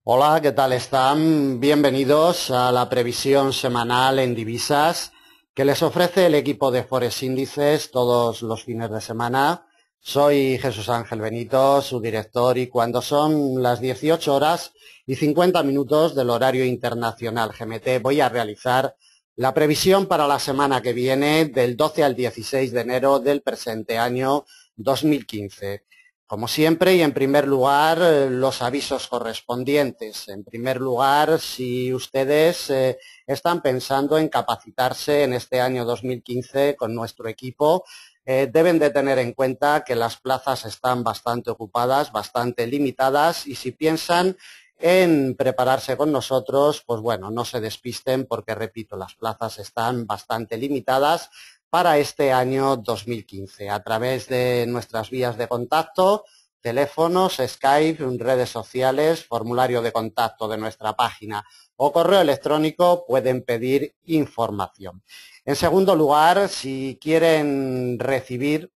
Hola, ¿qué tal están? Bienvenidos a la previsión semanal en divisas que les ofrece el equipo de Forex Índices todos los fines de semana. Soy Jesús Ángel Benito, su director, y cuando son las 18 horas y 50 minutos del horario internacional GMT voy a realizar la previsión para la semana que viene del 12 al 16 de enero del presente año 2015. Como siempre y en primer lugar, los avisos correspondientes. En primer lugar, si ustedes están pensando en capacitarse en este año 2015 con nuestro equipo, deben de tener en cuenta que las plazas están bastante ocupadas, bastante limitadas, y si piensan en prepararse con nosotros, pues bueno, no se despisten porque, repito, las plazas están bastante limitadas para este año 2015, a través de nuestras vías de contacto, teléfonos, Skype, redes sociales, formulario de contacto de nuestra página o correo electrónico, pueden pedir información. En segundo lugar, si quieren recibir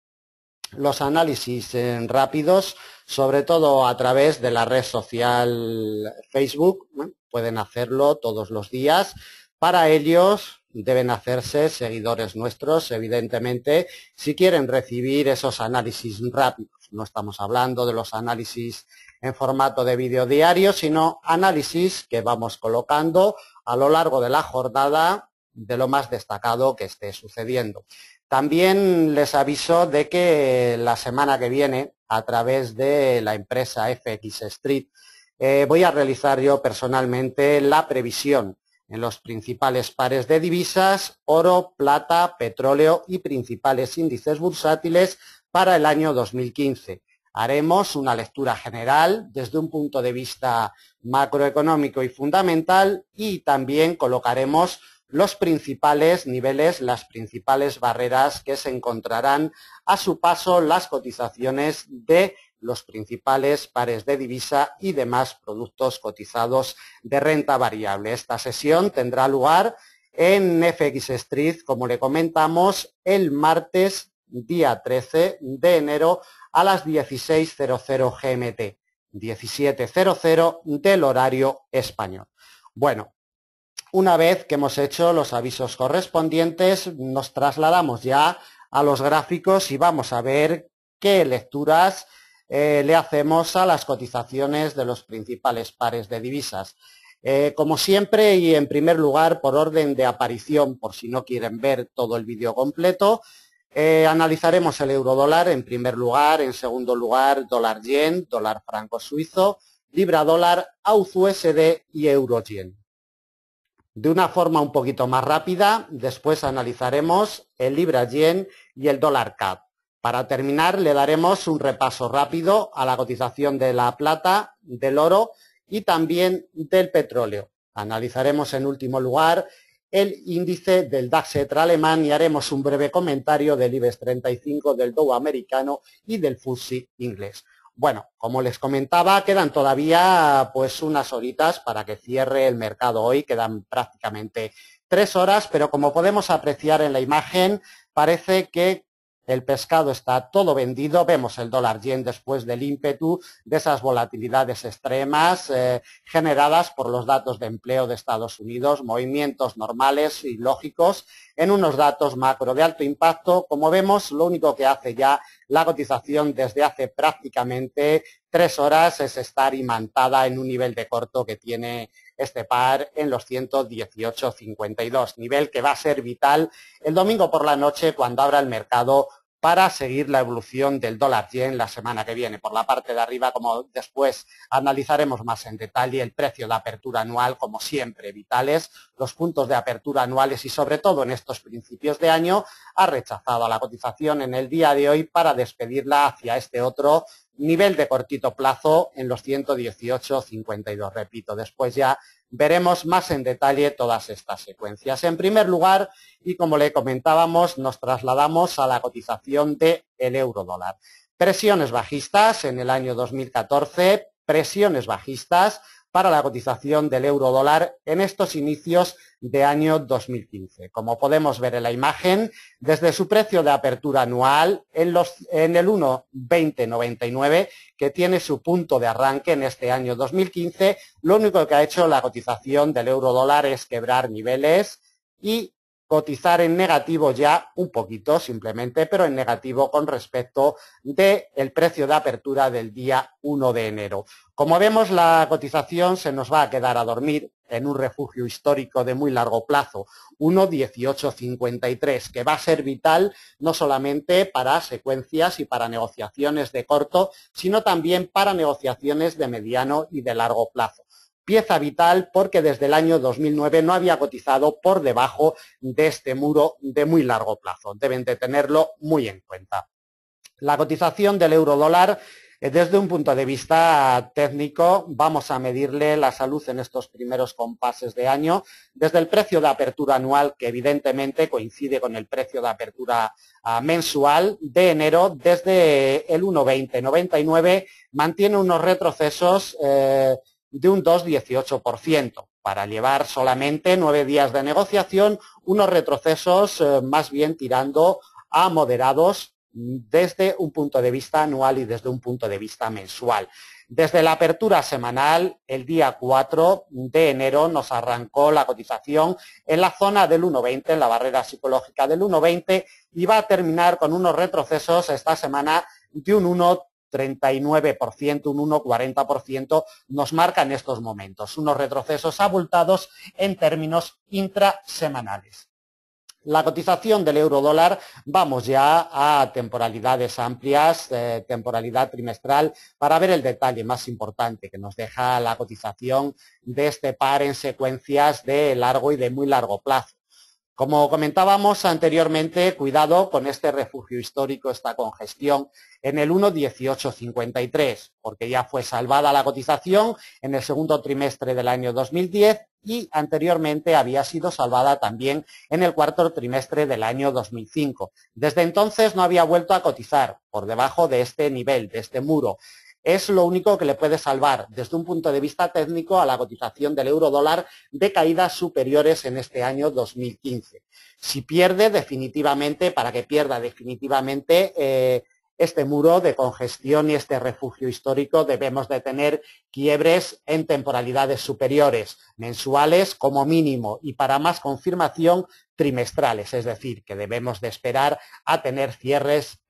los análisis rápidos, sobre todo a través de la red social Facebook, pueden hacerlo todos los días. Para ellos deben hacerse seguidores nuestros, evidentemente, si quieren recibir esos análisis rápidos. No estamos hablando de los análisis en formato de vídeo diario, sino análisis que vamos colocando a lo largo de la jornada de lo más destacado que esté sucediendo. También les aviso de que la semana que viene, a través de la empresa FX Street, voy a realizar yo personalmente la previsión en los principales pares de divisas, oro, plata, petróleo y principales índices bursátiles para el año 2015. Haremos una lectura general desde un punto de vista macroeconómico y fundamental, y también colocaremos los principales niveles, las principales barreras que se encontrarán a su paso las cotizaciones de los principales pares de divisa y demás productos cotizados de renta variable. Esta sesión tendrá lugar en FX Street, como le comentamos, el martes día 13 de enero a las 16:00 GMT, 17:00 del horario español. Bueno, una vez que hemos hecho los avisos correspondientes, nos trasladamos ya a los gráficos y vamos a ver qué lecturas le hacemos a las cotizaciones de los principales pares de divisas. Como siempre, y en primer lugar, por orden de aparición, por si no quieren ver todo el vídeo completo, analizaremos el euro-dólar en primer lugar, en segundo lugar, dólar-yen, dólar franco suizo, libra-dólar, AUD-USD y euro-yen. De una forma un poquito más rápida, después analizaremos el libra-yen y el dólar-CAD. Para terminar, le daremos un repaso rápido a la cotización de la plata, del oro y también del petróleo. Analizaremos en último lugar el índice del DAX alemán y haremos un breve comentario del IBEX 35, del Dow americano y del FTSE inglés. Bueno, como les comentaba, quedan todavía pues unas horitas para que cierre el mercado hoy, quedan prácticamente 3 horas, pero como podemos apreciar en la imagen, parece que el pescado está todo vendido. Vemos el dólar-yen después del ímpetu de esas volatilidades extremas generadas por los datos de empleo de Estados Unidos, movimientos normales y lógicos en unos datos macro de alto impacto. Como vemos, lo único que hace ya la cotización desde hace prácticamente 3 horas es estar imantada en un nivel de corto que tiene este par en los 118.52, nivel que va a ser vital el domingo por la noche cuando abra el mercado para seguir la evolución del dólar-yen la semana que viene. Por la parte de arriba, como después analizaremos más en detalle, el precio de apertura anual, como siempre, vitales, los puntos de apertura anuales y sobre todo en estos principios de año, ha rechazado a la cotización en el día de hoy para despedirla hacia este otro nivel de cortito plazo en los 118.52. Repito, después ya veremos más en detalle todas estas secuencias. En primer lugar, y como le comentábamos, nos trasladamos a la cotización del euro-dólar. Presiones bajistas en el año 2014, presiones bajistas para la cotización del euro dólar en estos inicios de año 2015. Como podemos ver en la imagen, desde su precio de apertura anual en el 1,2099, que tiene su punto de arranque en este año 2015, lo único que ha hecho la cotización del euro dólar es quebrar niveles y cotizar en negativo ya un poquito simplemente, pero en negativo con respecto del precio de apertura del día 1 de enero. Como vemos, la cotización se nos va a quedar a dormir en un refugio histórico de muy largo plazo, 1,1853, que va a ser vital no solamente para secuencias y para negociaciones de corto, sino también para negociaciones de mediano y de largo plazo. Pieza vital porque desde el año 2009 no había cotizado por debajo de este muro de muy largo plazo. Deben de tenerlo muy en cuenta. La cotización del euro dólar, desde un punto de vista técnico, vamos a medirle la salud en estos primeros compases de año. Desde el precio de apertura anual, que evidentemente coincide con el precio de apertura mensual de enero, desde el 1,2099 mantiene unos retrocesos de un 2,18%, para llevar solamente 9 días de negociación, unos retrocesos más bien tirando a moderados desde un punto de vista anual y desde un punto de vista mensual. Desde la apertura semanal, el día 4 de enero nos arrancó la cotización en la zona del 1,20, en la barrera psicológica del 1,20, y va a terminar con unos retrocesos esta semana de un 1,39%, un 1,40% nos marcan estos momentos, unos retrocesos abultados en términos intrasemanales. La cotización del euro dólar, vamos ya a temporalidades amplias, temporalidad trimestral, para ver el detalle más importante que nos deja la cotización de este par en secuencias de largo y de muy largo plazo. Como comentábamos anteriormente, cuidado con este refugio histórico, esta congestión en el 1,1853, porque ya fue salvada la cotización en el segundo trimestre del año 2010 y anteriormente había sido salvada también en el cuarto trimestre del año 2005. Desde entonces no había vuelto a cotizar por debajo de este nivel, de este muro. Es lo único que le puede salvar desde un punto de vista técnico a la cotización del euro dólar de caídas superiores en este año 2015. Si pierde definitivamente, para que pierda definitivamente este muro de congestión y este refugio histórico, debemos de tener quiebres en temporalidades superiores, mensuales como mínimo, y para más confirmación, trimestrales, es decir, que debemos de esperar a tener cierres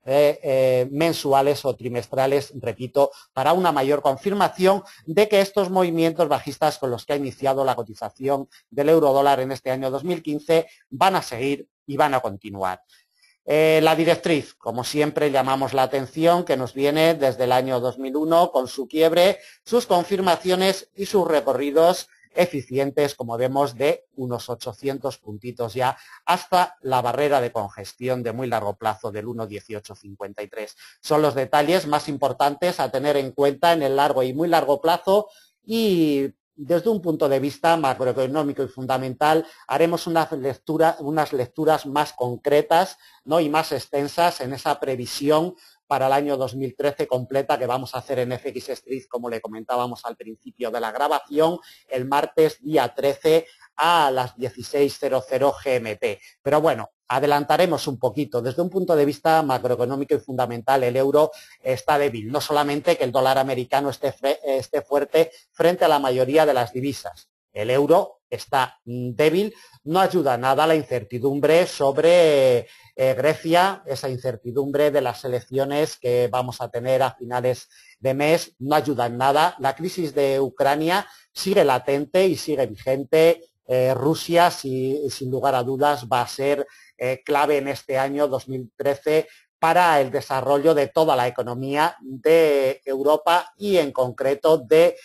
mensuales o trimestrales, repito, para una mayor confirmación de que estos movimientos bajistas con los que ha iniciado la cotización del euro dólar en este año 2015 van a seguir y van a continuar. La directriz, como siempre, llamamos la atención que nos viene desde el año 2001 con su quiebre, sus confirmaciones y sus recorridos eficientes, como vemos, de unos 800 puntitos ya hasta la barrera de congestión de muy largo plazo del 1,1853. Son los detalles más importantes a tener en cuenta en el largo y muy largo plazo, y desde un punto de vista macroeconómico y fundamental haremos unas lecturas más concretas, ¿no?, y más extensas en esa previsión para el año 2013 completa que vamos a hacer en FX Street, como le comentábamos al principio de la grabación, el martes día 13 a las 16:00 GMT. Pero bueno, adelantaremos un poquito. Desde un punto de vista macroeconómico y fundamental, el euro está débil. No solamente que el dólar americano esté fuerte frente a la mayoría de las divisas. El euro está débil, no ayuda nada la incertidumbre sobre Grecia, esa incertidumbre de las elecciones que vamos a tener a finales de mes, no ayuda en nada. La crisis de Ucrania sigue latente y sigue vigente. Rusia, sin lugar a dudas, va a ser clave en este año 2013 para el desarrollo de toda la economía de Europa y en concreto de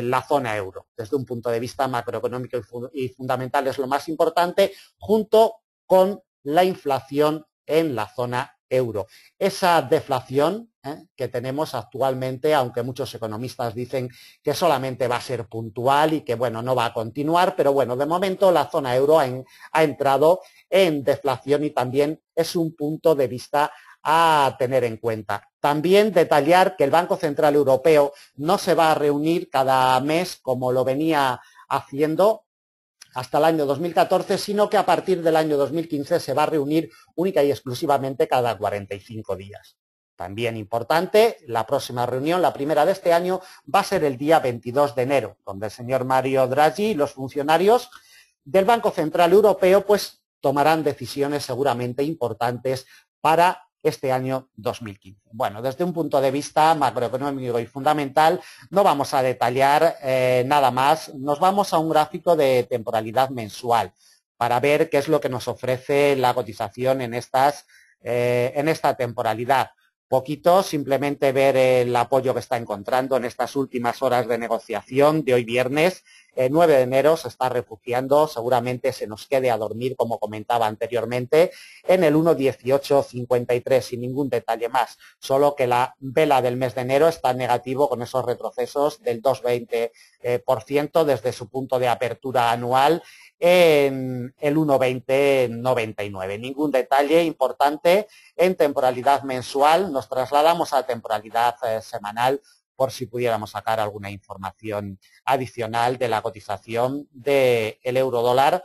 la zona euro. Desde un punto de vista macroeconómico y fundamental es lo más importante, junto con la inflación en la zona euro. Esa deflación que tenemos actualmente, aunque muchos economistas dicen que solamente va a ser puntual y que, bueno, no va a continuar, pero bueno, de momento la zona euro ha entrado en deflación y también es un punto de vista a tener en cuenta. También detallar que el Banco Central Europeo no se va a reunir cada mes como lo venía haciendo hasta el año 2014, sino que a partir del año 2015 se va a reunir única y exclusivamente cada 45 días. También importante, la próxima reunión, la primera de este año, va a ser el día 22 de enero, donde el señor Mario Draghi y los funcionarios del Banco Central Europeo pues tomarán decisiones seguramente importantes para este año 2015. Bueno, desde un punto de vista macroeconómico y fundamental no vamos a detallar nada más, nos vamos a un gráfico de temporalidad mensual para ver qué es lo que nos ofrece la cotización en esta temporalidad. Poquito, simplemente ver el apoyo que está encontrando en estas últimas horas de negociación de hoy viernes. El 9 de enero se está refugiando, seguramente se nos quede a dormir, como comentaba anteriormente, en el 1,1853, sin ningún detalle más, solo que la vela del mes de enero está en negativo con esos retrocesos del 2,20% desde su punto de apertura anual en el 1,2099. Ningún detalle importante en temporalidad mensual. Nos trasladamos a temporalidad semanal por si pudiéramos sacar alguna información adicional de la cotización del euro dólar.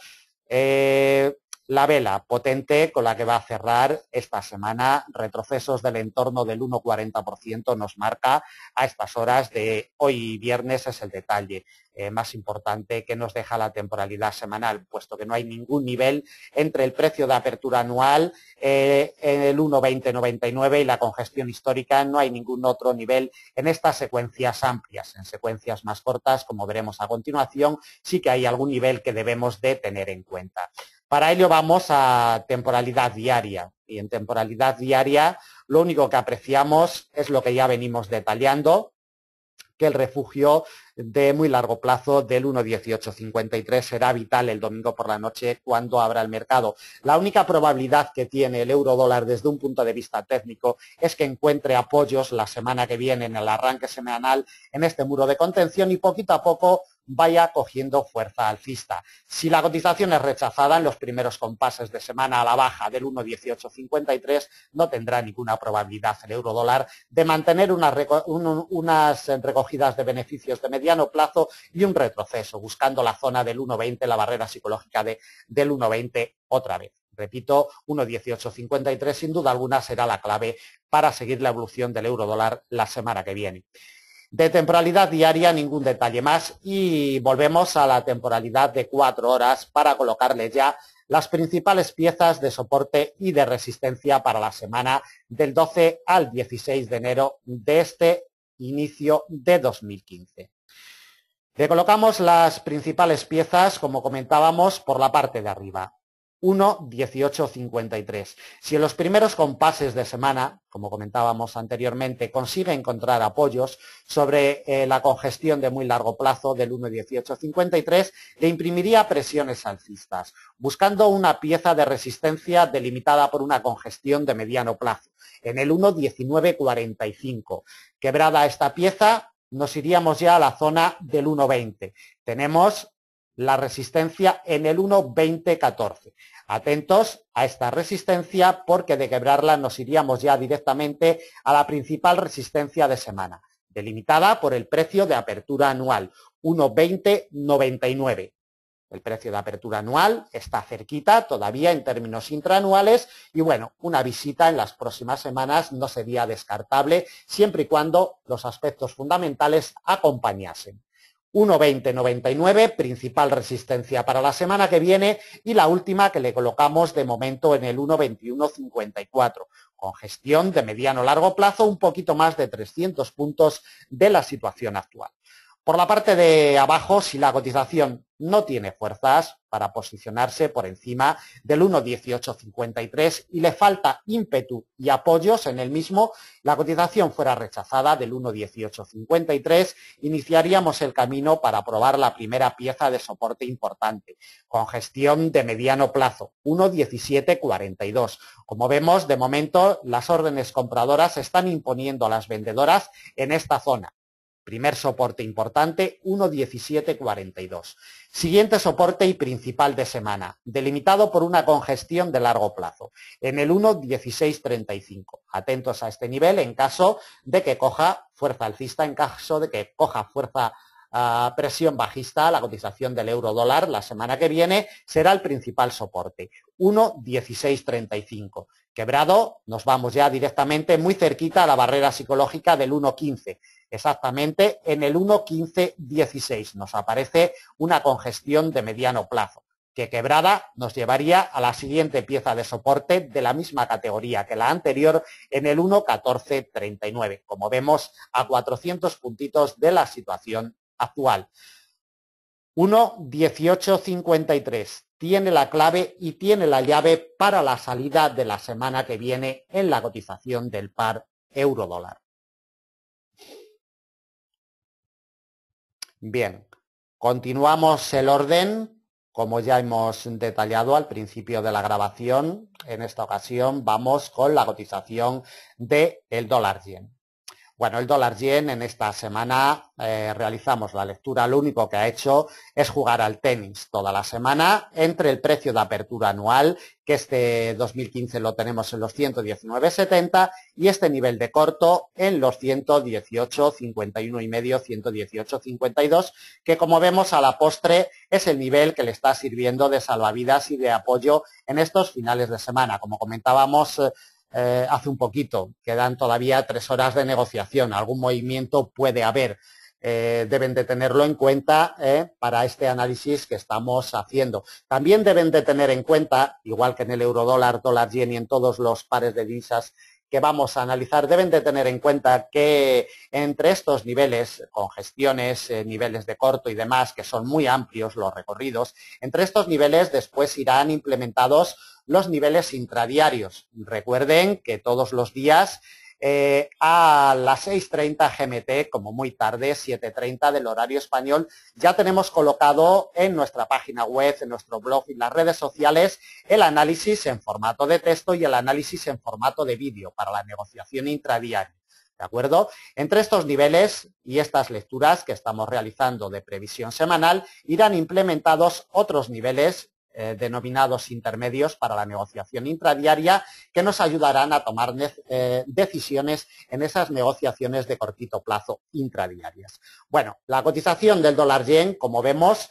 La vela potente con la que va a cerrar esta semana, retrocesos del entorno del 1,40% nos marca a estas horas de hoy viernes, es el detalle más importante que nos deja la temporalidad semanal, puesto que no hay ningún nivel entre el precio de apertura anual en el 1,2099 y la congestión histórica, no hay ningún otro nivel en estas secuencias amplias. En secuencias más cortas, como veremos a continuación, sí que hay algún nivel que debemos de tener en cuenta. Para ello vamos a temporalidad diaria y en temporalidad diaria lo único que apreciamos es lo que ya venimos detallando, que el refugio de muy largo plazo del 1,1853 será vital el domingo por la noche cuando abra el mercado. La única probabilidad que tiene el euro dólar desde un punto de vista técnico es que encuentre apoyos la semana que viene en el arranque semanal en este muro de contención y poquito a poco vaya cogiendo fuerza alcista. Si la cotización es rechazada en los primeros compases de semana a la baja del 1,1853, no tendrá ninguna probabilidad el euro dólar de mantener unas recogidas de beneficios de mediano plazo y un retroceso, buscando la zona del 1,20, la barrera psicológica del 1,20 otra vez. Repito, 1,1853 sin duda alguna será la clave para seguir la evolución del euro dólar la semana que viene. De temporalidad diaria, ningún detalle más y volvemos a la temporalidad de 4 horas para colocarle ya las principales piezas de soporte y de resistencia para la semana del 12 al 16 de enero de este inicio de 2015. Le colocamos las principales piezas, como comentábamos, por la parte de arriba. 1,1853. Si en los primeros compases de semana, como comentábamos anteriormente, consigue encontrar apoyos sobre la congestión de muy largo plazo del 1,1853, le imprimiría presiones alcistas, buscando una pieza de resistencia delimitada por una congestión de mediano plazo, en el 1,1945. Quebrada esta pieza, nos iríamos ya a la zona del 1,20. Tenemos la resistencia en el 1,2014. Atentos a esta resistencia porque de quebrarla nos iríamos ya directamente a la principal resistencia de semana, delimitada por el precio de apertura anual, 1,2099. El precio de apertura anual está cerquita todavía en términos intraanuales y bueno, una visita en las próximas semanas no sería descartable siempre y cuando los aspectos fundamentales acompañasen. 1,2099, principal resistencia para la semana que viene y la última que le colocamos de momento en el 1,2154, con gestión de mediano largo plazo un poquito más de 300 puntos de la situación actual. Por la parte de abajo, si la cotización no tiene fuerzas para posicionarse por encima del 1,1853 y le falta ímpetu y apoyos en el mismo, la cotización fuera rechazada del 1,1853, iniciaríamos el camino para probar la primera pieza de soporte importante, con gestión de mediano plazo, 1,1742. Como vemos, de momento, las órdenes compradoras están imponiendo a las vendedoras en esta zona. Primer soporte importante, 1,1742. Siguiente soporte y principal de semana, delimitado por una congestión de largo plazo, en el 1,1635. Atentos a este nivel en caso de que coja fuerza alcista, en caso de que coja fuerza presión bajista, la cotización del euro dólar la semana que viene será el principal soporte, 1,1635. Quebrado, nos vamos ya directamente muy cerquita a la barrera psicológica del 1,15. Exactamente en el 1,1516 nos aparece una congestión de mediano plazo, que quebrada nos llevaría a la siguiente pieza de soporte de la misma categoría que la anterior en el 1,1439, como vemos a 400 puntitos de la situación actual. 1,1853 tiene la clave y tiene la llave para la salida de la semana que viene en la cotización del par euro-dólar. Bien, continuamos el orden, como ya hemos detallado al principio de la grabación. En esta ocasión vamos con la cotización del dólar-yen. Bueno, el dólar-yen en esta semana realizamos la lectura, lo único que ha hecho es jugar al tenis toda la semana entre el precio de apertura anual, que este 2015 lo tenemos en los 119,70 y este nivel de corto en los 118,51,5, 118,52, que como vemos a la postre es el nivel que le está sirviendo de salvavidas y de apoyo en estos finales de semana. Como comentábamos hace un poquito, quedan todavía 3 horas de negociación, algún movimiento puede haber, deben de tenerlo en cuenta para este análisis que estamos haciendo. También deben de tener en cuenta, igual que en el eurodólar, dólar-yen y en todos los pares de divisas que vamos a analizar, deben de tener en cuenta que entre estos niveles, congestiones, niveles de corto y demás, que son muy amplios los recorridos, entre estos niveles después irán implementados los niveles intradiarios. Recuerden que todos los días a las 6:30 GMT, como muy tarde, 7:30 del horario español, ya tenemos colocado en nuestra página web, en nuestro blog y en las redes sociales el análisis en formato de texto y el análisis en formato de vídeo para la negociación intradiaria. ¿De acuerdo? Entre estos niveles y estas lecturas que estamos realizando de previsión semanal, irán implementados otros niveles denominados intermedios para la negociación intradiaria, que nos ayudarán a tomar decisiones en esas negociaciones de cortito plazo intradiarias. Bueno, la cotización del dólar-yen, como vemos,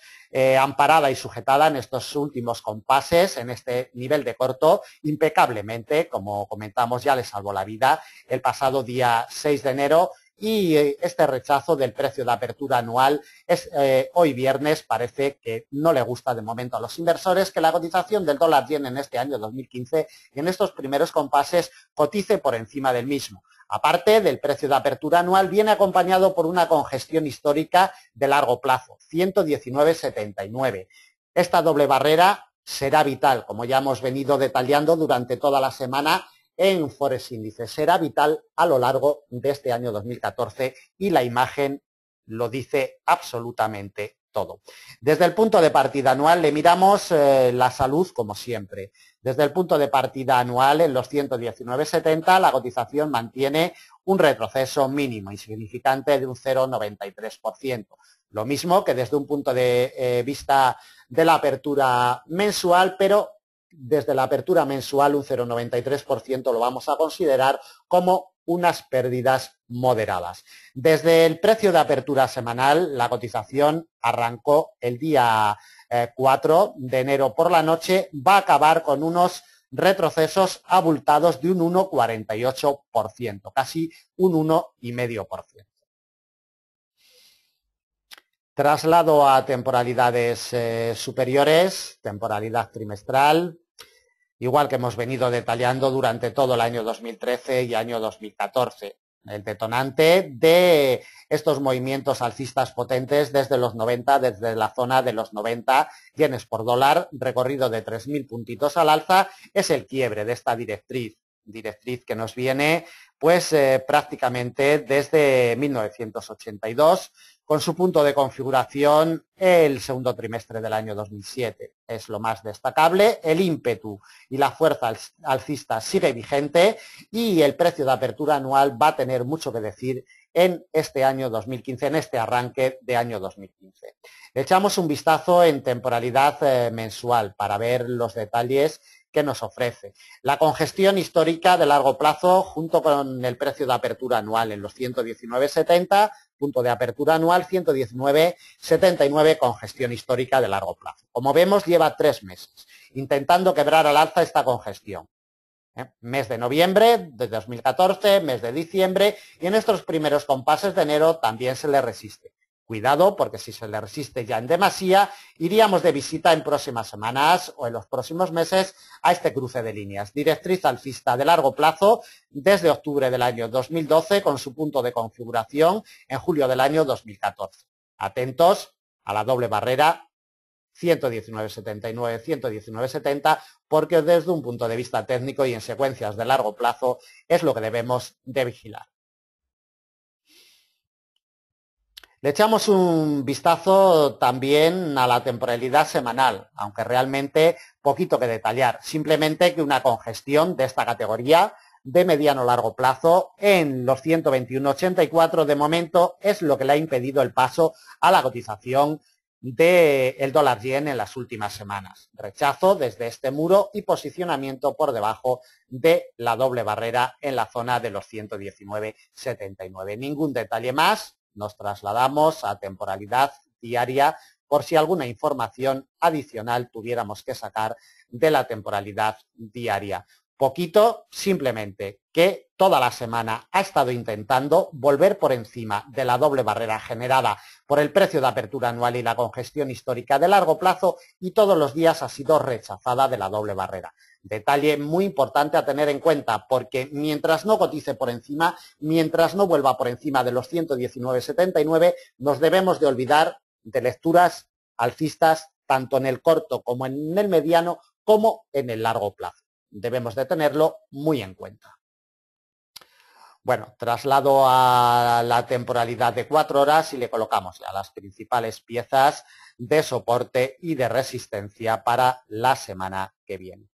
amparada y sujetada en estos últimos compases, en este nivel de corto, impecablemente, como comentamos, ya le salvó la vida el pasado día 6 de enero, y este rechazo del precio de apertura anual es hoy viernes parece que no le gusta de momento a los inversores que la cotización del dólar-yen en este año 2015 y en estos primeros compases cotice por encima del mismo. Aparte del precio de apertura anual, viene acompañado por una congestión histórica de largo plazo, 119,79. Esta doble barrera será vital, como ya hemos venido detallando durante toda la semana en Forex Índice. Será vital a lo largo de este año 2014 y la imagen lo dice absolutamente todo. Desde el punto de partida anual le miramos la salud como siempre. Desde el punto de partida anual en los 119,70 la cotización mantiene un retroceso mínimo insignificante de un 0,93%. Lo mismo que desde un punto de vista de la apertura mensual, pero desde la apertura mensual un 0,93% lo vamos a considerar como unas pérdidas moderadas. Desde el precio de apertura semanal, la cotización arrancó el día 4 de enero por la noche, va a acabar con unos retrocesos abultados de un 1,48%, casi un 1,5%. Traslado a temporalidades superiores, temporalidad trimestral, igual que hemos venido detallando durante todo el año 2013 y año 2014. El detonante de estos movimientos alcistas potentes desde los 90, desde la zona de los 90 yenes por dólar, recorrido de 3.000 puntitos al alza, es el quiebre de esta directriz que nos viene pues prácticamente desde 1982, con su punto de configuración el segundo trimestre del año 2007. Es lo más destacable, el ímpetu y la fuerza alcista sigue vigente y el precio de apertura anual va a tener mucho que decir en este año 2015, en este arranque de año 2015. Le echamos un vistazo en temporalidad mensual para ver los detalles que nos ofrece. La congestión histórica de largo plazo junto con el precio de apertura anual en los 119,70, punto de apertura anual 119,79, congestión histórica de largo plazo. Como vemos, lleva 3 meses intentando quebrar al alza esta congestión. Mes de noviembre de 2014, mes de diciembre, y en estos primeros compases de enero también se le resiste. Cuidado, porque si se le resiste ya en demasía, iríamos de visita en próximas semanas o en los próximos meses a este cruce de líneas. Directriz alcista de largo plazo desde octubre del año 2012 con su punto de configuración en julio del año 2014. Atentos a la doble barrera 119,79, 119,70, porque desde un punto de vista técnico y en secuencias de largo plazo es lo que debemos de vigilar. Le echamos un vistazo también a la temporalidad semanal, aunque realmente poquito que detallar, simplemente que una congestión de esta categoría de mediano largo plazo en los 121,84 de momento es lo que le ha impedido el paso a la cotización del dólar yen en las últimas semanas. Rechazo desde este muro y posicionamiento por debajo de la doble barrera en la zona de los 119,79. Ningún detalle más. Nos trasladamos a temporalidad diaria por si alguna información adicional tuviéramos que sacar de la temporalidad diaria. Poquito, simplemente que toda la semana ha estado intentando volver por encima de la doble barrera generada por el precio de apertura anual y la congestión histórica de largo plazo y todos los días ha sido rechazada de la doble barrera. Detalle muy importante a tener en cuenta porque mientras no cotice por encima, mientras no vuelva por encima de los 119,79, nos debemos de olvidar de lecturas alcistas tanto en el corto como en el mediano como en el largo plazo. Debemos de tenerlo muy en cuenta. Bueno, traslado a la temporalidad de 4 horas y le colocamos ya las principales piezas de soporte y de resistencia para la semana que viene.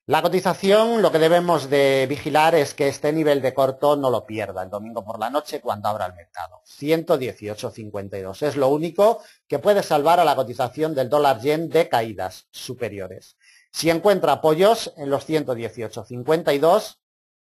La cotización, lo que debemos de vigilar es que este nivel de corto no lo pierda el domingo por la noche cuando abra el mercado. 118,52 es lo único que puede salvar a la cotización del dólar yen de caídas superiores. Si encuentra apoyos en los 118,52,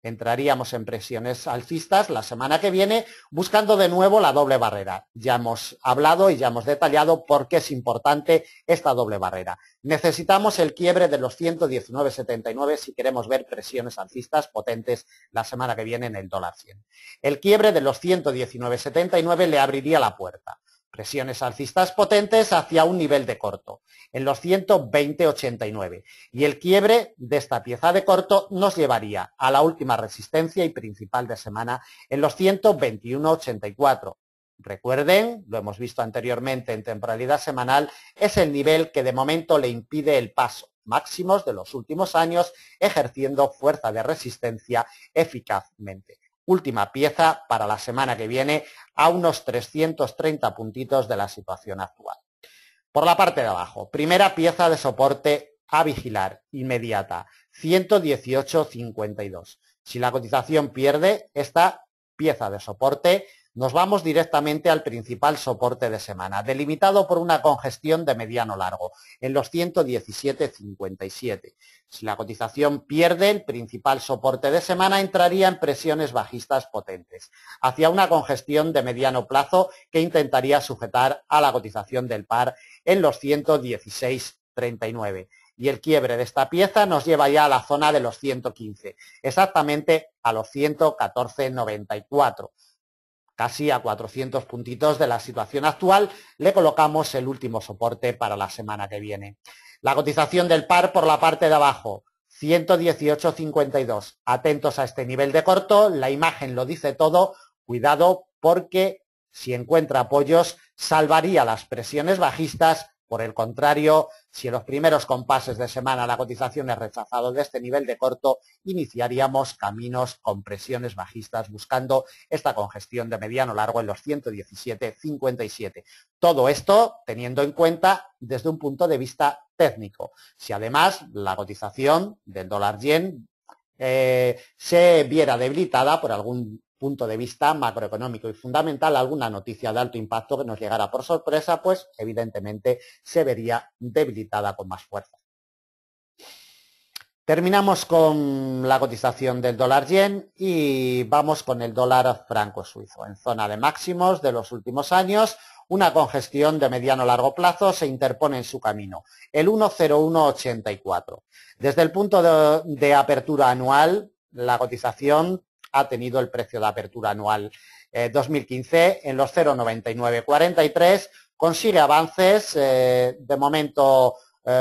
entraríamos en presiones alcistas la semana que viene buscando de nuevo la doble barrera. Ya hemos hablado y ya hemos detallado por qué es importante esta doble barrera. Necesitamos el quiebre de los 119,79 si queremos ver presiones alcistas potentes la semana que viene en el dólar 100. El quiebre de los 119,79 le abriría la puerta. Presiones alcistas potentes hacia un nivel de corto, en los 120,89. Y el quiebre de esta pieza de corto nos llevaría a la última resistencia y principal de semana en los 121,84. Recuerden, lo hemos visto anteriormente en temporalidad semanal, es el nivel que de momento le impide el paso máximos de los últimos años, ejerciendo fuerza de resistencia eficazmente. Última pieza para la semana que viene a unos 330 puntitos de la situación actual. Por la parte de abajo, primera pieza de soporte a vigilar, inmediata, 118,52. Si la cotización pierde esta pieza de soporte, nos vamos directamente al principal soporte de semana, delimitado por una congestión de mediano largo, en los 117,57. Si la cotización pierde el principal soporte de semana, entraría en presiones bajistas potentes, hacia una congestión de mediano plazo que intentaría sujetar a la cotización del par en los 116,39. Y el quiebre de esta pieza nos lleva ya a la zona de los 115, exactamente a los 114,94. Casi a 400 puntitos de la situación actual, le colocamos el último soporte para la semana que viene. La cotización del par por la parte de abajo, 118,52. Atentos a este nivel de corto, la imagen lo dice todo, cuidado porque si encuentra apoyos salvaría las presiones bajistas. Por el contrario, si en los primeros compases de semana la cotización es rechazada de este nivel de corto, iniciaríamos caminos con presiones bajistas buscando esta congestión de mediano largo en los 117,57. Todo esto teniendo en cuenta desde un punto de vista técnico. Si además la cotización del dólar yen se viera debilitada por algún punto de vista macroeconómico y fundamental, alguna noticia de alto impacto que nos llegara por sorpresa, pues evidentemente se vería debilitada con más fuerza. Terminamos con la cotización del dólar yen y vamos con el dólar franco suizo. En zona de máximos de los últimos años, una congestión de mediano a largo plazo se interpone en su camino, el 1,0184. Desde el punto de apertura anual, la cotización ha tenido el precio de apertura anual 2015 en los 0,9943, consigue avances de momento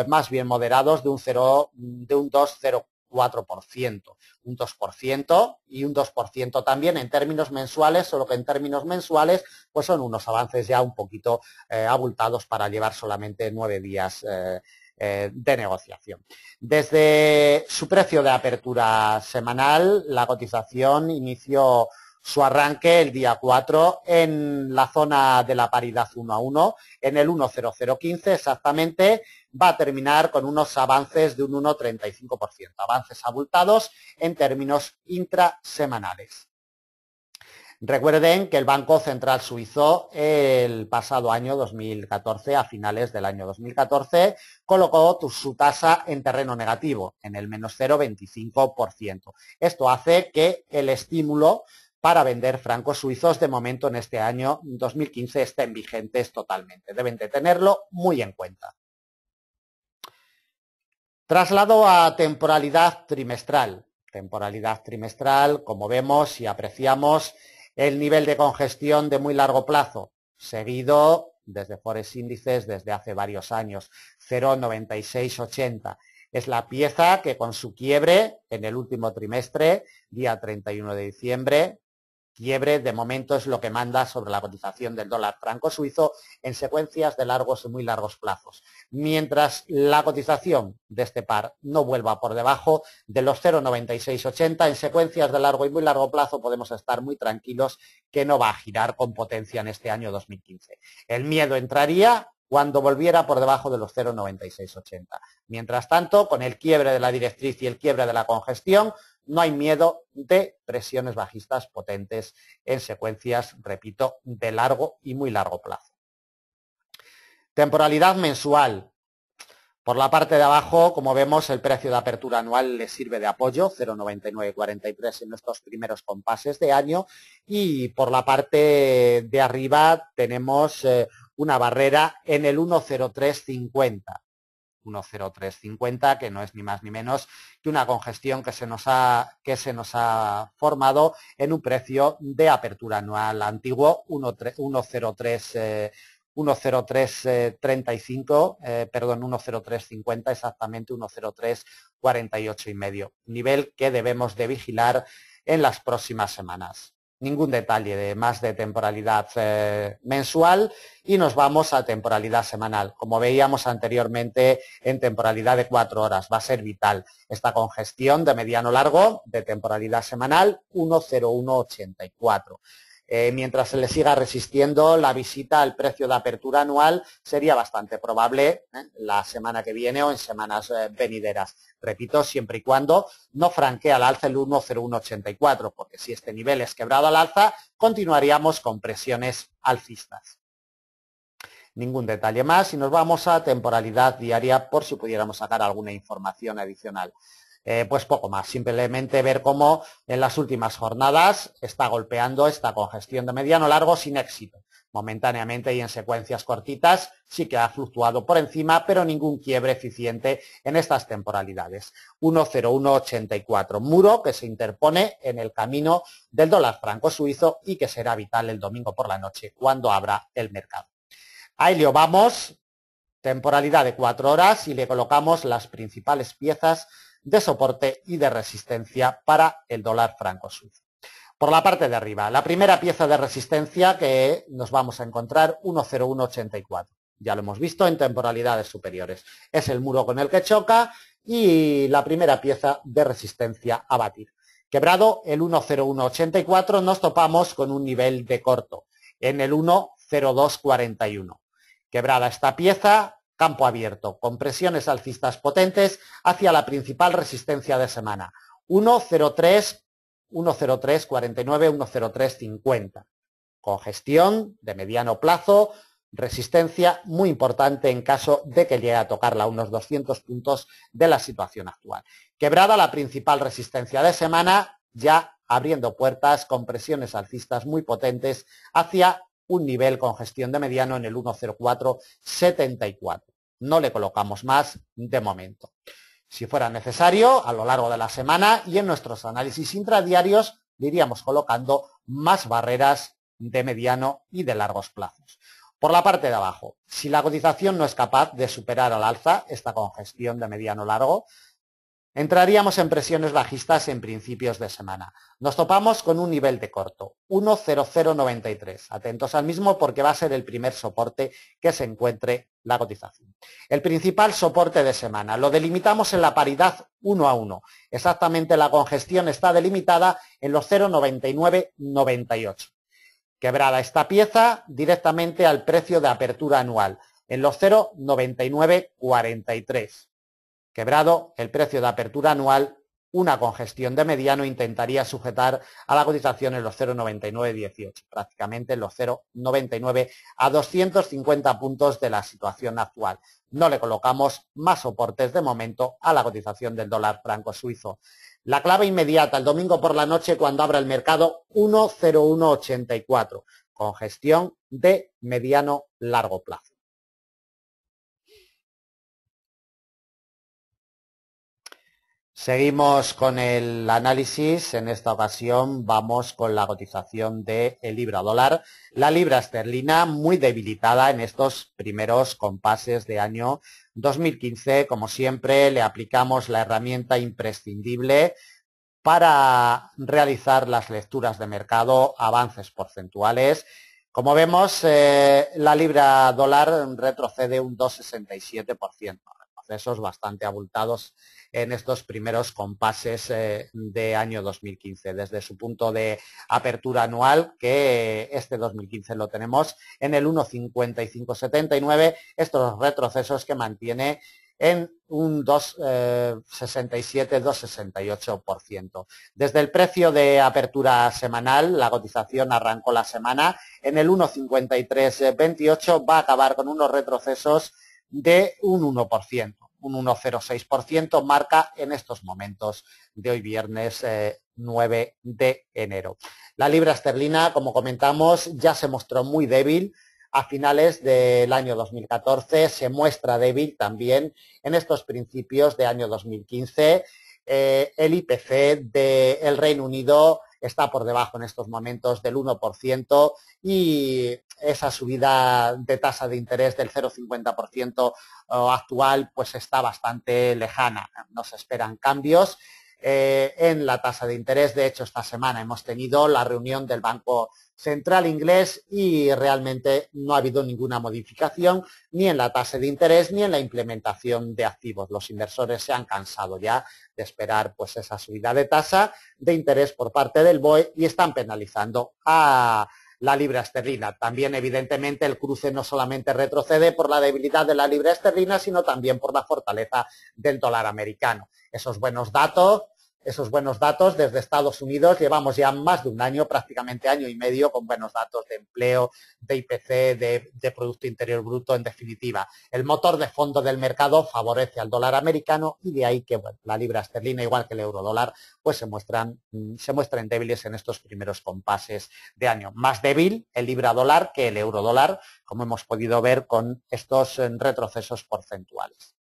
más bien moderados de un 2,04%, un 2% y un 2% también en términos mensuales, solo que en términos mensuales pues son unos avances ya un poquito abultados para llevar solamente 9 días de negociación. Desde su precio de apertura semanal, la cotización inició su arranque el día 4 en la zona de la paridad 1 a 1, en el 1,0015 exactamente, va a terminar con unos avances de un 1,35%, avances abultados en términos intrasemanales. Recuerden que el Banco Central Suizo el pasado año 2014, a finales del año 2014, colocó su tasa en terreno negativo, en el menos 0,25%. Esto hace que el estímulo para vender francos suizos de momento en este año 2015 estén vigentes totalmente. Deben de tenerlo muy en cuenta. Traslado a temporalidad trimestral. Temporalidad trimestral, como vemos y apreciamos, el nivel de congestión de muy largo plazo, seguido desde Forex Índices desde hace varios años, 0,9680. Es la pieza que con su quiebre en el último trimestre, día 31 de diciembre, quiebre de momento es lo que manda sobre la cotización del dólar franco suizo en secuencias de largos y muy largos plazos. Mientras la cotización de este par no vuelva por debajo de los 0,9680, en secuencias de largo y muy largo plazo podemos estar muy tranquilos que no va a girar con potencia en este año 2015. El miedo entraría cuando volviera por debajo de los 0,9680. Mientras tanto, con el quiebre de la directriz y el quiebre de la congestión, no hay miedo de presiones bajistas potentes en secuencias, repito, de largo y muy largo plazo. Temporalidad mensual. Por la parte de abajo, como vemos, el precio de apertura anual le sirve de apoyo, 0,9943 en estos primeros compases de año, y por la parte de arriba tenemos una barrera en el 1,0350. 1,0350, que no es ni más ni menos que una congestión que se nos ha formado en un precio de apertura anual antiguo, 1,0350, exactamente 1,0348 y medio, nivel que debemos de vigilar en las próximas semanas. Ningún detalle de más de temporalidad mensual y nos vamos a temporalidad semanal. Como veíamos anteriormente, en temporalidad de 4 horas va a ser vital esta congestión de mediano largo de temporalidad semanal 1,0184. Mientras se le siga resistiendo la visita al precio de apertura anual, sería bastante probable la semana que viene o en semanas venideras. Repito, siempre y cuando no franquee al alza el 1,0184, porque si este nivel es quebrado al alza, continuaríamos con presiones alcistas. Ningún detalle más y nos vamos a temporalidad diaria por si pudiéramos sacar alguna información adicional. Pues poco más, simplemente ver cómo en las últimas jornadas está golpeando esta congestión de mediano largo sin éxito. Momentáneamente y en secuencias cortitas sí que ha fluctuado por encima, pero ningún quiebre eficiente en estas temporalidades. 1,0184, muro que se interpone en el camino del dólar franco suizo y que será vital el domingo por la noche cuando abra el mercado. A ello vamos, temporalidad de 4 horas y le colocamos las principales piezas de soporte y de resistencia para el dólar franco suizo. Por la parte de arriba, la primera pieza de resistencia que nos vamos a encontrar, 1,0184. Ya lo hemos visto en temporalidades superiores. Es el muro con el que choca y la primera pieza de resistencia a batir. Quebrado el 1,0184, nos topamos con un nivel de corto en el 1,0241. Quebrada esta pieza, campo abierto, con presiones alcistas potentes hacia la principal resistencia de semana, 1,03, 1,0349, 1,0350. Congestión de mediano plazo, resistencia muy importante en caso de que llegue a tocarla, unos 200 puntos de la situación actual. Quebrada la principal resistencia de semana, ya abriendo puertas con presiones alcistas muy potentes hacia un nivel con gestión de mediano en el 1,0474. No le colocamos más de momento. Si fuera necesario, a lo largo de la semana y en nuestros análisis intradiarios, le iríamos colocando más barreras de mediano y de largos plazos. Por la parte de abajo, si la cotización no es capaz de superar al alza esta congestión de mediano largo, entraríamos en presiones bajistas en principios de semana. Nos topamos con un nivel de corto, 1,0093. Atentos al mismo porque va a ser el primer soporte que se encuentre la cotización. El principal soporte de semana lo delimitamos en la paridad 1 a 1. Exactamente la congestión está delimitada en los 0,9998. Quebrada esta pieza directamente al precio de apertura anual, en los 0,9943. Quebrado el precio de apertura anual, una congestión de mediano intentaría sujetar a la cotización en los 0,9918, prácticamente en los 0,99 a 250 puntos de la situación actual. No le colocamos más soportes de momento a la cotización del dólar franco suizo. La clave inmediata el domingo por la noche cuando abra el mercado 1,0184, congestión de mediano largo plazo. Seguimos con el análisis. En esta ocasión vamos con la cotización del libra dólar. La libra esterlina muy debilitada en estos primeros compases de año 2015. Como siempre, le aplicamos la herramienta imprescindible para realizar las lecturas de mercado, avances porcentuales. Como vemos, la libra dólar retrocede un 2,67%. Retrocesos bastante abultados en estos primeros compases de año 2015, desde su punto de apertura anual, que este 2015 lo tenemos en el 1,5579, estos retrocesos que mantiene en un 2,67, 2,68%. Desde el precio de apertura semanal, la cotización arrancó la semana en el 1,5328, va a acabar con unos retrocesos de un 1%. Un 1,06% marca en estos momentos de hoy viernes 9 de enero. La libra esterlina, como comentamos, ya se mostró muy débil a finales del año 2014, se muestra débil también en estos principios de año 2015. El IPC del Reino Unido está por debajo en estos momentos del 1% y esa subida de tasa de interés del 0,50% actual pues está bastante lejana. No se esperan cambios en la tasa de interés. De hecho, esta semana hemos tenido la reunión del Banco Central inglés y realmente no ha habido ninguna modificación ni en la tasa de interés ni en la implementación de activos. Los inversores se han cansado ya de esperar pues esa subida de tasa de interés por parte del BOE y están penalizando a la libra esterlina. También, evidentemente, el cruce no solamente retrocede por la debilidad de la libra esterlina, sino también por la fortaleza del dólar americano. Esos buenos datos desde Estados Unidos, llevamos ya más de un año, prácticamente año y medio, con buenos datos de empleo, de IPC, de Producto Interior Bruto, en definitiva. El motor de fondo del mercado favorece al dólar americano y de ahí que bueno, la libra esterlina, igual que el euro dólar, pues se muestran débiles en estos primeros compases de año. Más débil el libra dólar que el euro dólar, como hemos podido ver con estos retrocesos porcentuales.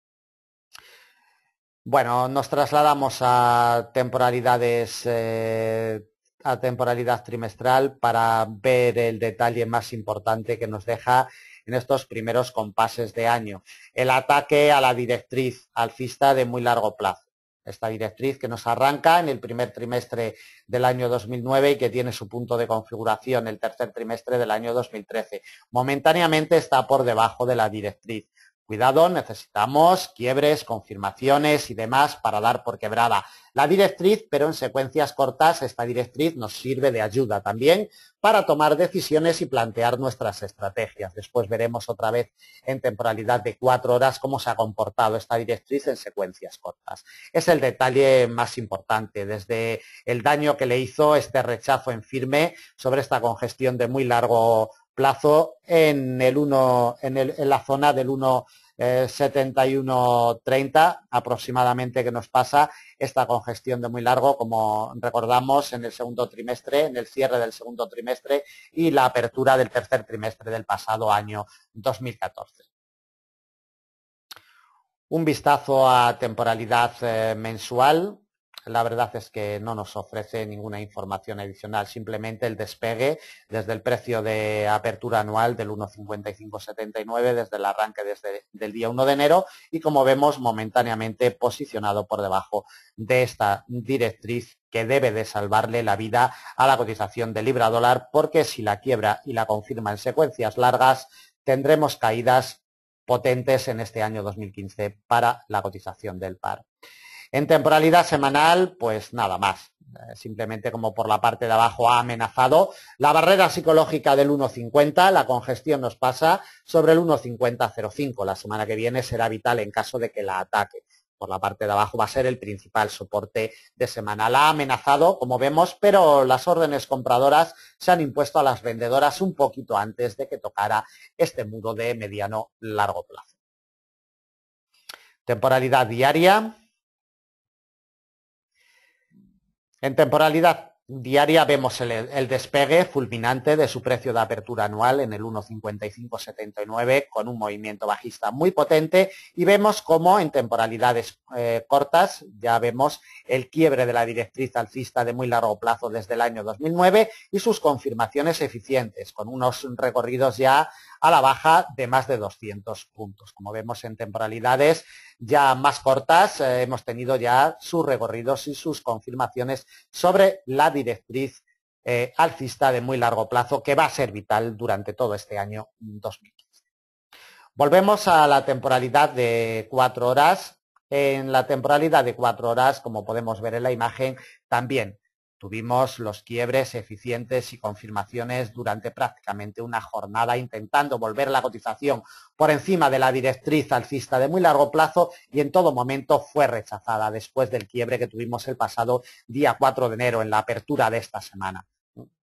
Bueno, nos trasladamos a temporalidades, a temporalidad trimestral para ver el detalle más importante que nos deja en estos primeros compases de año. El ataque a la directriz alcista de muy largo plazo. Esta directriz que nos arranca en el primer trimestre del año 2009 y que tiene su punto de configuración el tercer trimestre del año 2013. Momentáneamente está por debajo de la directriz. Cuidado, necesitamos quiebres, confirmaciones y demás para dar por quebrada la directriz, pero en secuencias cortas esta directriz nos sirve de ayuda también para tomar decisiones y plantear nuestras estrategias. Después veremos otra vez en temporalidad de 4 horas cómo se ha comportado esta directriz en secuencias cortas. Es el detalle más importante, desde el daño que le hizo este rechazo en firme sobre esta congestión de muy largo plazo en la zona del 1,7130 aproximadamente, que nos pasa esta congestión de muy largo, como recordamos, en el segundo trimestre, en el cierre del segundo trimestre y la apertura del tercer trimestre del pasado año 2014. Un vistazo a temporalidad mensual. La verdad es que no nos ofrece ninguna información adicional, simplemente el despegue desde el precio de apertura anual del 1,5579 desde el arranque del día 1 de enero y, como vemos, momentáneamente posicionado por debajo de esta directriz que debe de salvarle la vida a la cotización de libra dólar, porque si la quiebra y la confirma en secuencias largas, tendremos caídas potentes en este año 2015 para la cotización del par. En temporalidad semanal, pues nada más. Simplemente, como por la parte de abajo ha amenazado la barrera psicológica del 1,50, la congestión nos pasa sobre el 1,5005. La semana que viene será vital en caso de que la ataque. Por la parte de abajo va a ser el principal soporte de semana. La ha amenazado, como vemos, pero las órdenes compradoras se han impuesto a las vendedoras un poquito antes de que tocara este muro de mediano-largo plazo. Temporalidad diaria. En temporalidad diaria vemos el despegue fulminante de su precio de apertura anual en el 1,5579 con un movimiento bajista muy potente, y vemos cómo en temporalidades cortas ya vemos el quiebre de la directriz alcista de muy largo plazo desde el año 2009 y sus confirmaciones eficientes con unos recorridos ya a la baja de más de 200 puntos. Como vemos en temporalidades ya más cortas, hemos tenido ya sus recorridos y sus confirmaciones sobre la directriz alcista de muy largo plazo, que va a ser vital durante todo este año 2015. Volvemos a la temporalidad de 4 horas. En la temporalidad de 4 horas, como podemos ver en la imagen, también tuvimos los quiebres eficientes y confirmaciones durante prácticamente una jornada, intentando volver la cotización por encima de la directriz alcista de muy largo plazo, y en todo momento fue rechazada después del quiebre que tuvimos el pasado día 4 de enero en la apertura de esta semana.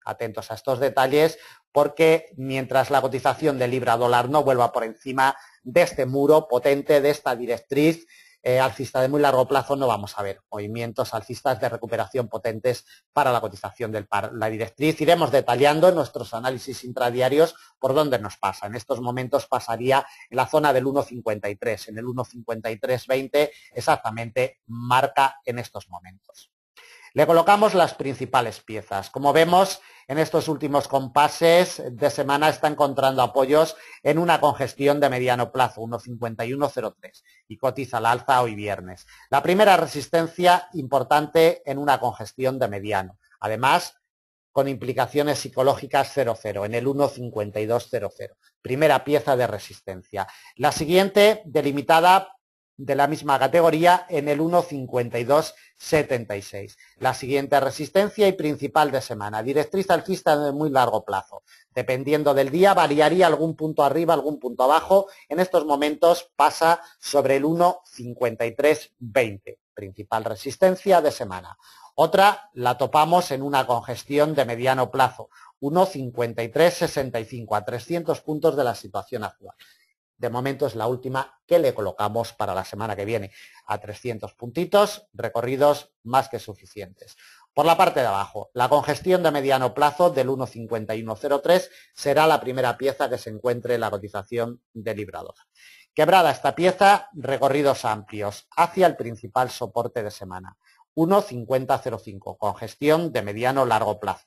Atentos a estos detalles, porque mientras la cotización de libra dólar no vuelva por encima de este muro potente, de esta directriz alcista de muy largo plazo, no vamos a ver movimientos alcistas de recuperación potentes para la cotización del par. La directriz iremos detallando en nuestros análisis intradiarios por dónde nos pasa. En estos momentos pasaría en la zona del 1,53, en el 1,5320 exactamente marca en estos momentos. Le colocamos las principales piezas. Como vemos, en estos últimos compases de semana está encontrando apoyos en una congestión de mediano plazo, 1,5103, y cotiza al alza hoy viernes. La primera resistencia importante en una congestión de mediano. Además, con implicaciones psicológicas 0,0 en el 1,5200. Primera pieza de resistencia. La siguiente, delimitada de la misma categoría, en el 1,5276. La siguiente resistencia y principal de semana. Directriz alcista de muy largo plazo. Dependiendo del día, variaría algún punto arriba, algún punto abajo. En estos momentos pasa sobre el 1,5320. Principal resistencia de semana. Otra la topamos en una congestión de mediano plazo. 1,5365, a 300 puntos de la situación actual. De momento es la última que le colocamos para la semana que viene. A 300 puntitos, recorridos más que suficientes. Por la parte de abajo, la congestión de mediano plazo del 1,5103 será la primera pieza que se encuentre en la cotización de libra dólar. Quebrada esta pieza, recorridos amplios hacia el principal soporte de semana. 1,5005, congestión de mediano largo plazo.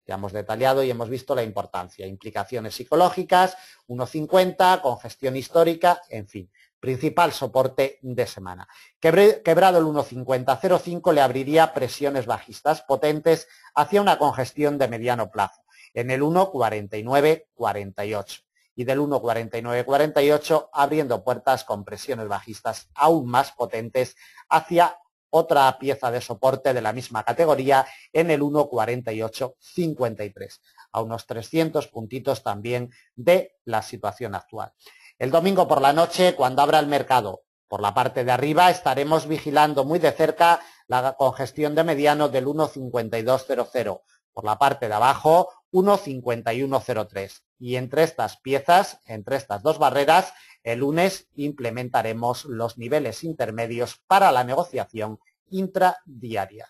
Ya hemos detallado y hemos visto la importancia, implicaciones psicológicas, 1,50, congestión histórica, en fin, principal soporte de semana. Quebrado el 1,5005 le abriría presiones bajistas potentes hacia una congestión de mediano plazo, en el 1,4948. y del 1,4948, abriendo puertas con presiones bajistas aún más potentes hacia otra pieza de soporte de la misma categoría en el 1,4853, a unos 300 puntitos también de la situación actual. El domingo por la noche, cuando abra el mercado por la parte de arriba, estaremos vigilando muy de cerca la congestión de mediano del 1,5200, por la parte de abajo 1,5103, y entre estas piezas, entre estas dos barreras, el lunes implementaremos los niveles intermedios para la negociación intradiaria.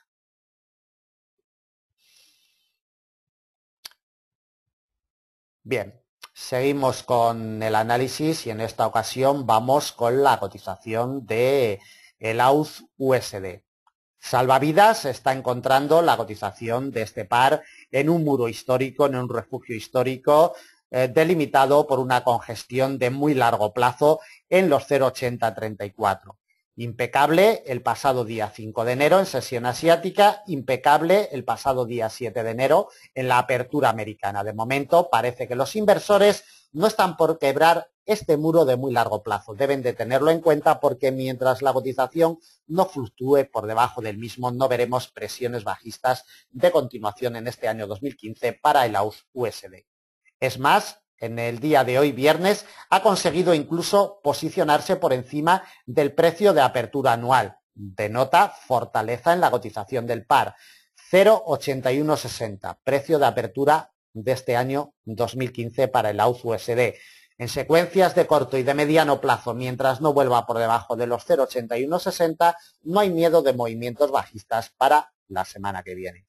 Bien, seguimos con el análisis y en esta ocasión vamos con la cotización de el AUD-USD. Salvavidas está encontrando la cotización de este par en un muro histórico, en un refugio histórico, delimitado por una congestión de muy largo plazo en los 0,8034. Impecable el pasado día 5 de enero en sesión asiática, impecable el pasado día 7 de enero en la apertura americana. De momento parece que los inversores no están por quebrar este muro de muy largo plazo. Deben de tenerlo en cuenta porque mientras la cotización no fluctúe por debajo del mismo, no veremos presiones bajistas de continuación en este año 2015 para el AUD-USD. Es más, en el día de hoy, viernes, ha conseguido incluso posicionarse por encima del precio de apertura anual. Denota fortaleza en la cotización del par. 0,8160, precio de apertura de este año 2015 para el AUD-USD. En secuencias de corto y de mediano plazo, mientras no vuelva por debajo de los 0,8160, no hay miedo de movimientos bajistas para la semana que viene.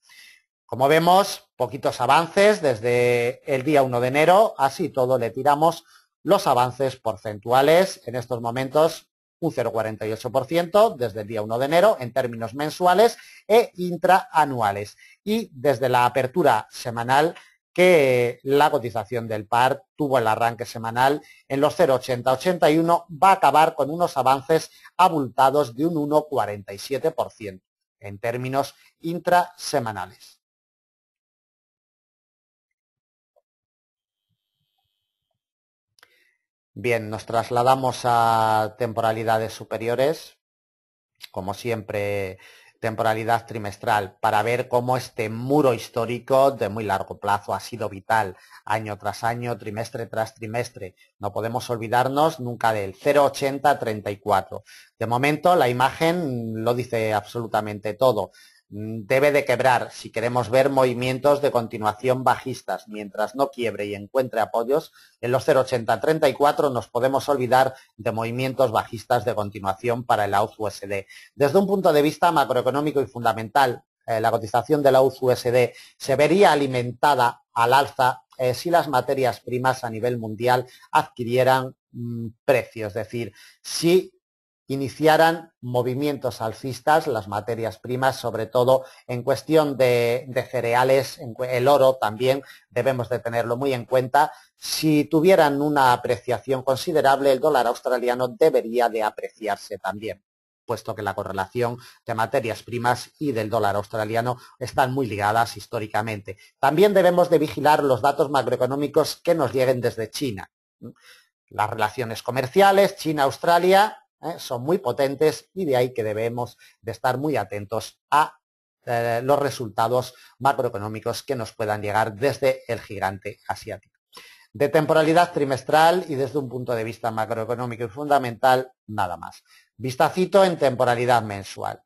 Como vemos, poquitos avances desde el día 1 de enero, así todo le tiramos los avances porcentuales en estos momentos, un 0,48% desde el día 1 de enero en términos mensuales e intraanuales. Y desde la apertura semanal, que la cotización del par tuvo el arranque semanal en los 0,8081, va a acabar con unos avances abultados de un 1,47% en términos intrasemanales. Bien, nos trasladamos a temporalidades superiores, como siempre, temporalidad trimestral, para ver cómo este muro histórico de muy largo plazo ha sido vital año tras año, trimestre tras trimestre. No podemos olvidarnos nunca del 0,8034. De momento, la imagen lo dice absolutamente todo. Debe de quebrar si queremos ver movimientos de continuación bajistas. Mientras no quiebre y encuentre apoyos en los 0,8034, nos podemos olvidar de movimientos bajistas de continuación para el AUD-USD. Desde un punto de vista macroeconómico y fundamental, la cotización del AUD-USD se vería alimentada al alza si las materias primas a nivel mundial adquirieran precio, es decir, si iniciaran movimientos alcistas las materias primas, sobre todo en cuestión de cereales, el oro también debemos de tenerlo muy en cuenta. Si tuvieran una apreciación considerable, el dólar australiano debería de apreciarse también, puesto que la correlación de materias primas y del dólar australiano están muy ligadas históricamente. También debemos de vigilar los datos macroeconómicos que nos lleguen desde China. Las relaciones comerciales China-Australia son muy potentes y de ahí que debemos de estar muy atentos a los resultados macroeconómicos que nos puedan llegar desde el gigante asiático. De temporalidad trimestral y desde un punto de vista macroeconómico y fundamental, nada más. Vistacito en temporalidad mensual.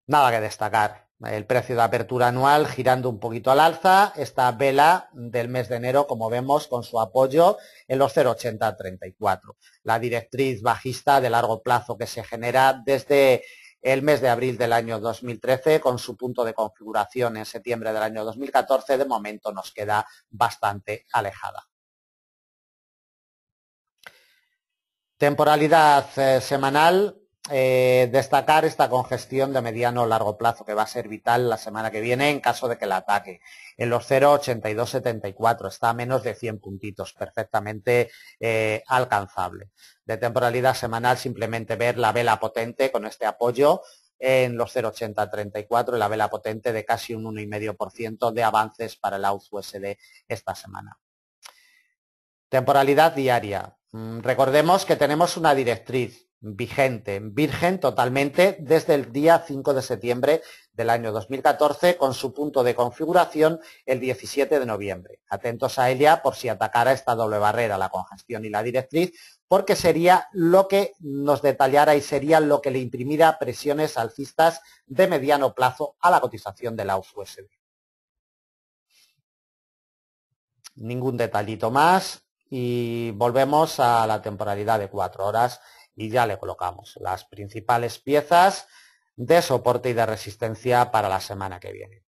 Nada que destacar. El precio de apertura anual girando un poquito al alza. Esta vela del mes de enero, como vemos, con su apoyo en los 0,8034. La directriz bajista de largo plazo que se genera desde el mes de abril del año 2013, con su punto de configuración en septiembre del año 2014, de momento nos queda bastante alejada. Temporalidad semanal. Destacar esta congestión de mediano o largo plazo que va a ser vital la semana que viene en caso de que la ataque. En los 0,8274 está a menos de 100 puntitos, perfectamente alcanzable. De temporalidad semanal, simplemente ver la vela potente con este apoyo en los 0,8034 y la vela potente de casi un 1,5% de avances para el AUD-USD esta semana. Temporalidad diaria. Recordemos que tenemos una directriz vigente, virgen totalmente, desde el día 5 de septiembre del año 2014, con su punto de configuración el 17 de noviembre. Atentos a ella por si atacara esta doble barrera, la congestión y la directriz, porque sería lo que nos detallara y sería lo que le imprimiera presiones alcistas de mediano plazo a la cotización de la USD. Ningún detallito más y volvemos a la temporalidad de 4 horas y ya le colocamos las principales piezas de soporte y de resistencia para la semana que viene.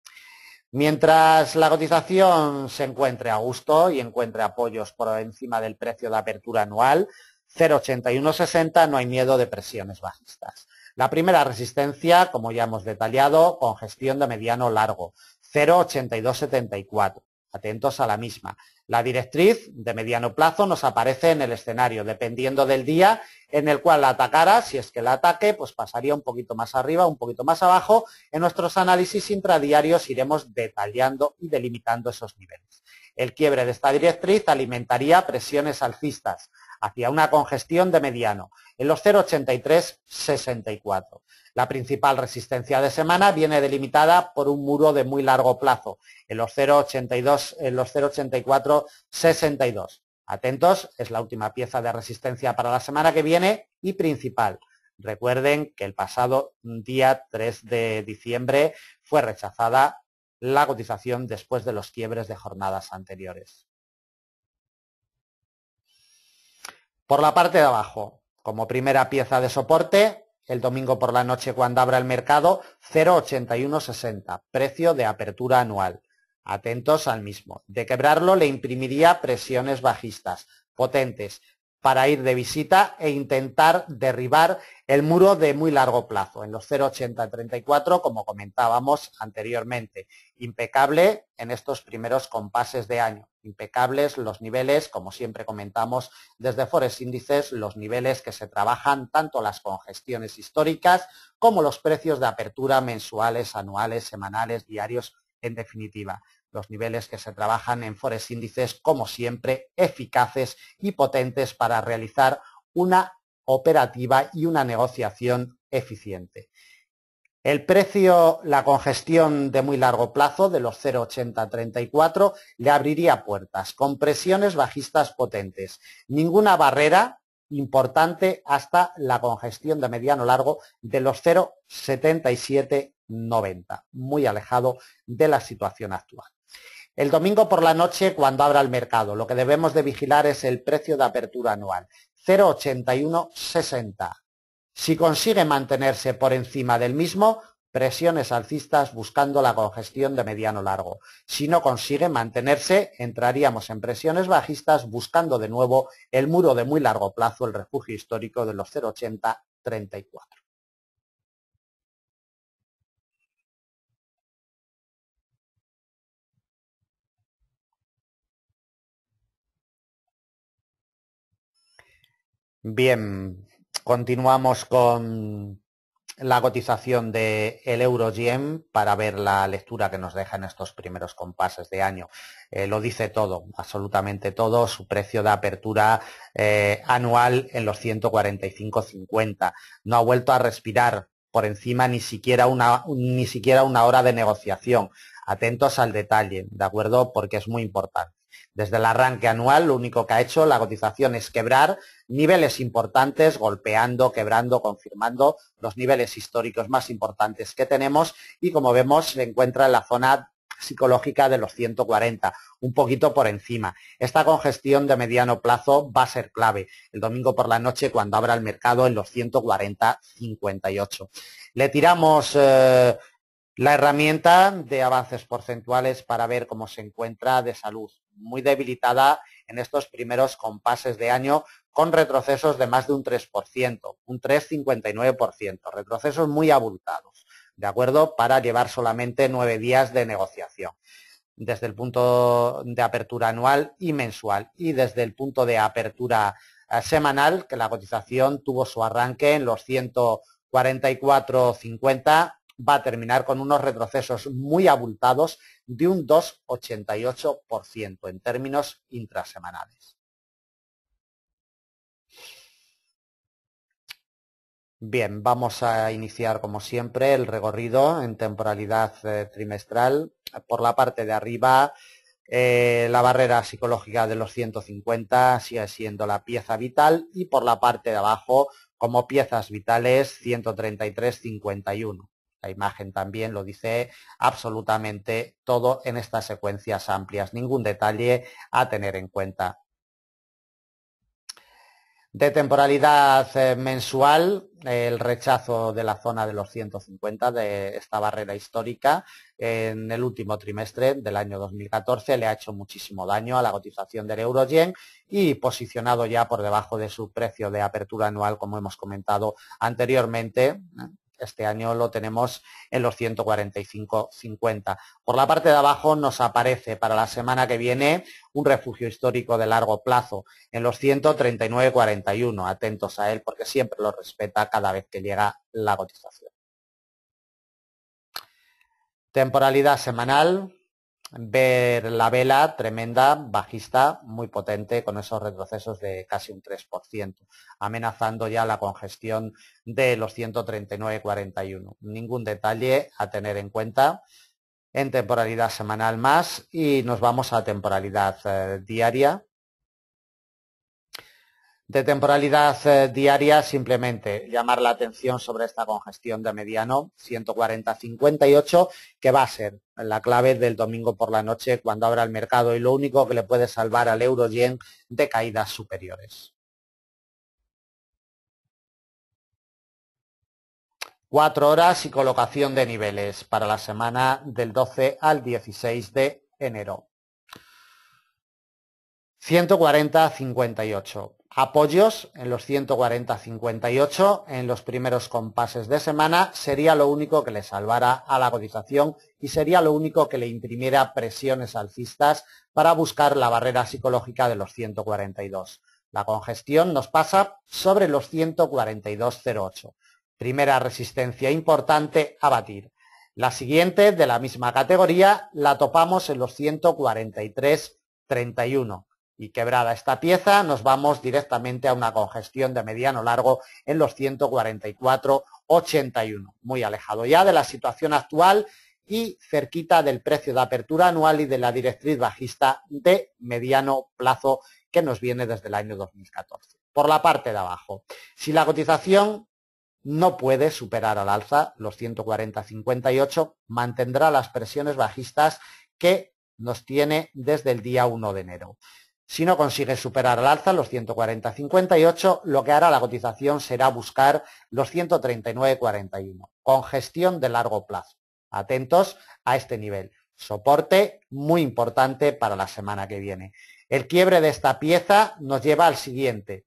Mientras la cotización se encuentre a gusto y encuentre apoyos por encima del precio de apertura anual, 0,8160, no hay miedo de presiones bajistas. La primera resistencia, como ya hemos detallado, congestión de mediano largo, 0,8274. Atentos a la misma. La directriz de mediano plazo nos aparece en el escenario, dependiendo del día en el cual la atacara. Si es que la ataque, pues pasaría un poquito más arriba, un poquito más abajo. En nuestros análisis intradiarios iremos detallando y delimitando esos niveles. El quiebre de esta directriz alimentaría presiones alcistas hacia una congestión de mediano en los 0,8364. La principal resistencia de semana viene delimitada por un muro de muy largo plazo en los 0,8462. Atentos, es la última pieza de resistencia para la semana que viene y principal. Recuerden que el pasado día 3 de diciembre fue rechazada la cotización después de los quiebres de jornadas anteriores. Por la parte de abajo, como primera pieza de soporte, el domingo por la noche cuando abra el mercado, 0,8160, precio de apertura anual. Atentos al mismo. De quebrarlo le imprimiría presiones bajistas potentes para ir de visita e intentar derribar el muro de muy largo plazo en los 0,8034, como comentábamos anteriormente. Impecable en estos primeros compases de año. Impecables los niveles, como siempre comentamos desde Forex Índices, los niveles que se trabajan, tanto las congestiones históricas como los precios de apertura mensuales, anuales, semanales, diarios, en definitiva. Los niveles que se trabajan en Forex Índices, como siempre, eficaces y potentes para realizar una operativa y una negociación eficiente. El precio, la congestión de muy largo plazo de los 0,8034 le abriría puertas con presiones bajistas potentes. Ninguna barrera importante hasta la congestión de mediano largo de los 0,7790, muy alejado de la situación actual. El domingo por la noche, cuando abra el mercado, lo que debemos de vigilar es el precio de apertura anual, 0,8160. Si consigue mantenerse por encima del mismo, presiones alcistas buscando la congestión de mediano largo. Si no consigue mantenerse, entraríamos en presiones bajistas buscando de nuevo el muro de muy largo plazo, el refugio histórico de los 0,8034. Bien, continuamos con la cotización del euro-yen para ver la lectura que nos deja en estos primeros compases de año. Lo dice todo, absolutamente todo, su precio de apertura anual en los 145,50. No ha vuelto a respirar por encima ni siquiera una hora de negociación. Atentos al detalle, ¿de acuerdo? Porque es muy importante. Desde el arranque anual, lo único que ha hecho la cotización es quebrar niveles importantes, golpeando, quebrando, confirmando los niveles históricos más importantes que tenemos y, como vemos, se encuentra en la zona psicológica de los 140, un poquito por encima. Esta congestión de mediano plazo va a ser clave el domingo por la noche cuando abra el mercado en los 140,58. Le tiramos la herramienta de avances porcentuales para ver cómo se encuentra de salud, muy debilitada en estos primeros compases de año con retrocesos de más de un 3%, un 3,59%, retrocesos muy abultados, ¿de acuerdo? Para llevar solamente 9 días de negociación, desde el punto de apertura anual y mensual, y desde el punto de apertura semanal, que la cotización tuvo su arranque en los 144,50, va a terminar con unos retrocesos muy abultados de un 2,88% en términos intrasemanales. Bien, vamos a iniciar como siempre el recorrido en temporalidad trimestral. Por la parte de arriba, la barrera psicológica de los 150 sigue siendo la pieza vital y por la parte de abajo, como piezas vitales, 133,51. La imagen también lo dice absolutamente todo en estas secuencias amplias, ningún detalle a tener en cuenta. De temporalidad mensual, el rechazo de la zona de los 150 de esta barrera histórica en el último trimestre del año 2014 le ha hecho muchísimo daño a la cotización del euro-yen y posicionado ya por debajo de su precio de apertura anual, como hemos comentado anteriormente. Este año lo tenemos en los 145,50. Por la parte de abajo nos aparece para la semana que viene un refugio histórico de largo plazo en los 139,41. Atentos a él porque siempre lo respeta cada vez que llega la cotización. Temporalidad semanal. Ver la vela tremenda, bajista, muy potente, con esos retrocesos de casi un 3%, amenazando ya la congestión de los 139,41. Ningún detalle a tener en cuenta en temporalidad semanal más y nos vamos a temporalidad diaria. De temporalidad diaria, simplemente llamar la atención sobre esta congestión de mediano 140,58, que va a ser la clave del domingo por la noche cuando abra el mercado y lo único que le puede salvar al euro-yen de caídas superiores. 4 horas y colocación de niveles para la semana del 12 al 16 de enero. 140,58. Apoyos en los 140,58 en los primeros compases de semana sería lo único que le salvara a la cotización y sería lo único que le imprimiera presiones alcistas para buscar la barrera psicológica de los 142. La congestión nos pasa sobre los 142,08. Primera resistencia importante a batir. La siguiente, de la misma categoría, la topamos en los 143,31. Y quebrada esta pieza, nos vamos directamente a una congestión de mediano largo en los 144,81. Muy alejado ya de la situación actual y cerquita del precio de apertura anual y de la directriz bajista de mediano plazo que nos viene desde el año 2014. Por la parte de abajo, si la cotización no puede superar al alza los 140,58, mantendrá las presiones bajistas que nos tiene desde el día 1 de enero. Si no consigue superar al alza los 140,58, lo que hará la cotización será buscar los 139,41. Congestión de largo plazo. Atentos a este nivel. Soporte muy importante para la semana que viene. El quiebre de esta pieza nos lleva al siguiente.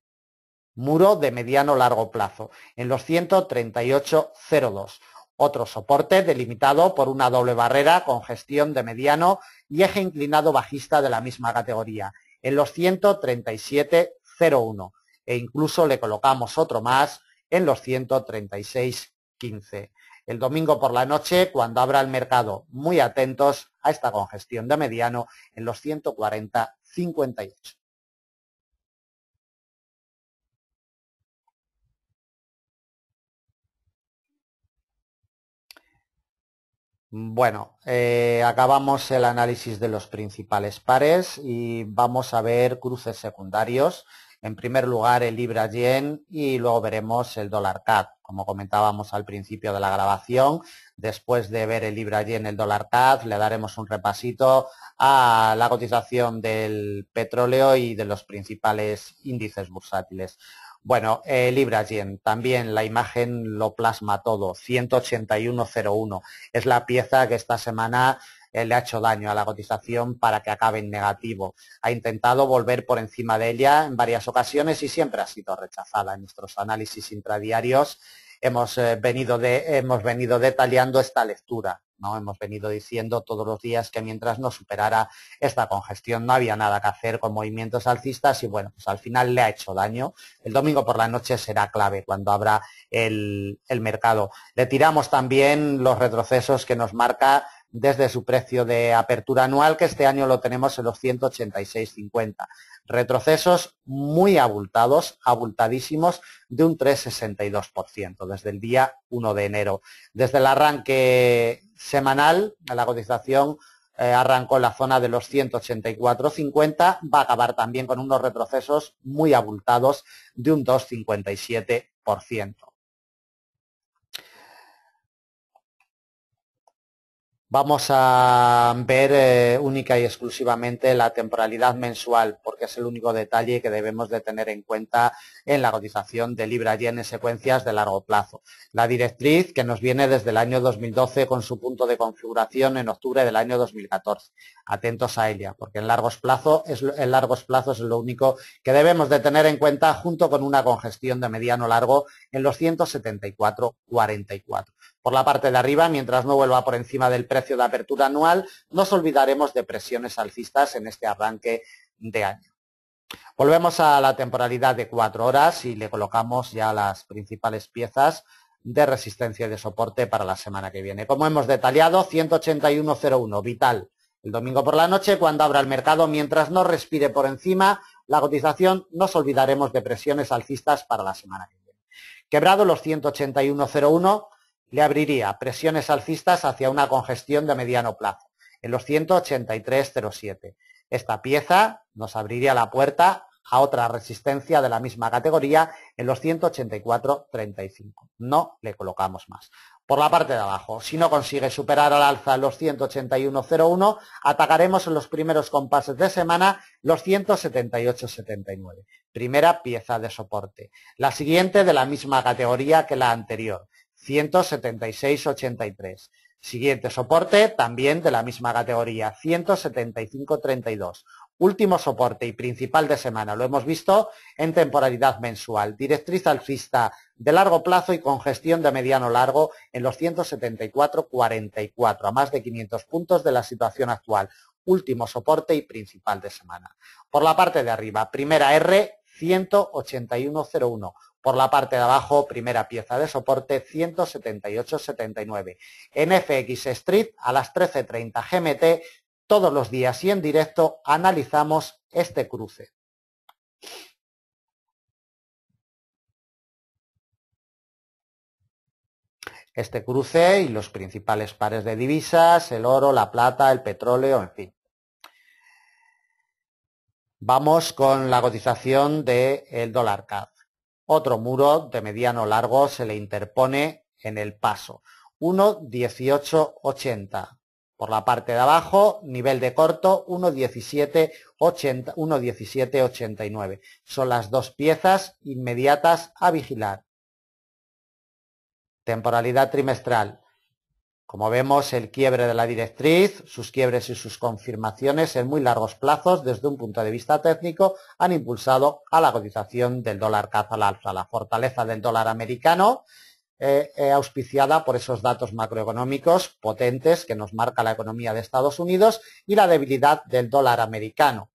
Muro de mediano largo plazo en los 138,02. Otro soporte delimitado por una doble barrera con gestión de mediano y eje inclinado bajista de la misma categoría en los 137,01 e incluso le colocamos otro más en los 136,15. El domingo por la noche, cuando abra el mercado, muy atentos a esta congestión de mediano en los 140,58. Bueno, acabamos el análisis de los principales pares y vamos a ver cruces secundarios. En primer lugar, el Libra-Yen y luego veremos el dólar CAD. Como comentábamos al principio de la grabación, después de ver el Libra-Yen, el dólar CAD, le daremos un repasito a la cotización del petróleo y de los principales índices bursátiles. Bueno, Libra-Yen, también la imagen lo plasma todo, 181,01. Es la pieza que esta semana le ha hecho daño a la cotización para que acabe en negativo. Ha intentado volver por encima de ella en varias ocasiones y siempre ha sido rechazada. En nuestros análisis intradiarios hemos venido detallando esta lectura, ¿no? Hemos venido diciendo todos los días que mientras no superara esta congestión no había nada que hacer con movimientos alcistas y bueno, pues al final le ha hecho daño. El domingo por la noche será clave cuando abra el mercado. Le tiramos también los retrocesos que nos marca desde su precio de apertura anual, que este año lo tenemos en los 186,50. Retrocesos muy abultados, abultadísimos, de un 3,62% desde el día 1 de enero. Desde el arranque semanal, la cotización arrancó en la zona de los 184,50, va a acabar también con unos retrocesos muy abultados de un 2,57%. Vamos a ver única y exclusivamente la temporalidad mensual, porque es el único detalle que debemos de tener en cuenta en la cotización de libra-yen en secuencias de largo plazo. La directriz que nos viene desde el año 2012 con su punto de configuración en octubre del año 2014. Atentos a ella, porque en largos plazos es lo único que debemos de tener en cuenta, junto con una congestión de mediano largo en los 174,44. Por la parte de arriba, mientras no vuelva por encima del precio de apertura anual, nos olvidaremos de presiones alcistas en este arranque de año. Volvemos a la temporalidad de 4 horas y le colocamos ya las principales piezas de resistencia y de soporte para la semana que viene. Como hemos detallado, 181,01, vital. El domingo por la noche, cuando abra el mercado, mientras no respire por encima la cotización, nos olvidaremos de presiones alcistas para la semana que viene. Quebrado los 181,01, le abriría presiones alcistas hacia una congestión de mediano plazo, en los 183,07. Esta pieza nos abriría la puerta a otra resistencia de la misma categoría en los 184,35. No le colocamos más. Por la parte de abajo, si no consigue superar al alza los 181,01, atacaremos en los primeros compases de semana los 178,79. Primera pieza de soporte. La siguiente de la misma categoría que la anterior. 176,83. Siguiente soporte, también de la misma categoría, 175,32. Último soporte y principal de semana, lo hemos visto en temporalidad mensual. Directriz alcista de largo plazo y congestión de mediano largo en los 174,44, a más de 500 puntos de la situación actual. Último soporte y principal de semana. Por la parte de arriba, primera R, 181,01. Por la parte de abajo, primera pieza de soporte, 178,79. En FX Street, a las 13:30 GMT, todos los días y en directo, analizamos este cruce. Este cruce y los principales pares de divisas, el oro, la plata, el petróleo, en fin. Vamos con la cotización del dólar CAD. Otro muro de mediano largo se le interpone en el paso. 1,1880. Por la parte de abajo, nivel de corto, 1,1780, 1,1789. Son las dos piezas inmediatas a vigilar. Temporalidad trimestral. Como vemos, el quiebre de la directriz, sus quiebres y sus confirmaciones en muy largos plazos desde un punto de vista técnico han impulsado a la cotización del dólar CAD al alza. La fortaleza del dólar americano, auspiciada por esos datos macroeconómicos potentes que nos marca la economía de Estados Unidos, y la debilidad del dólar americano.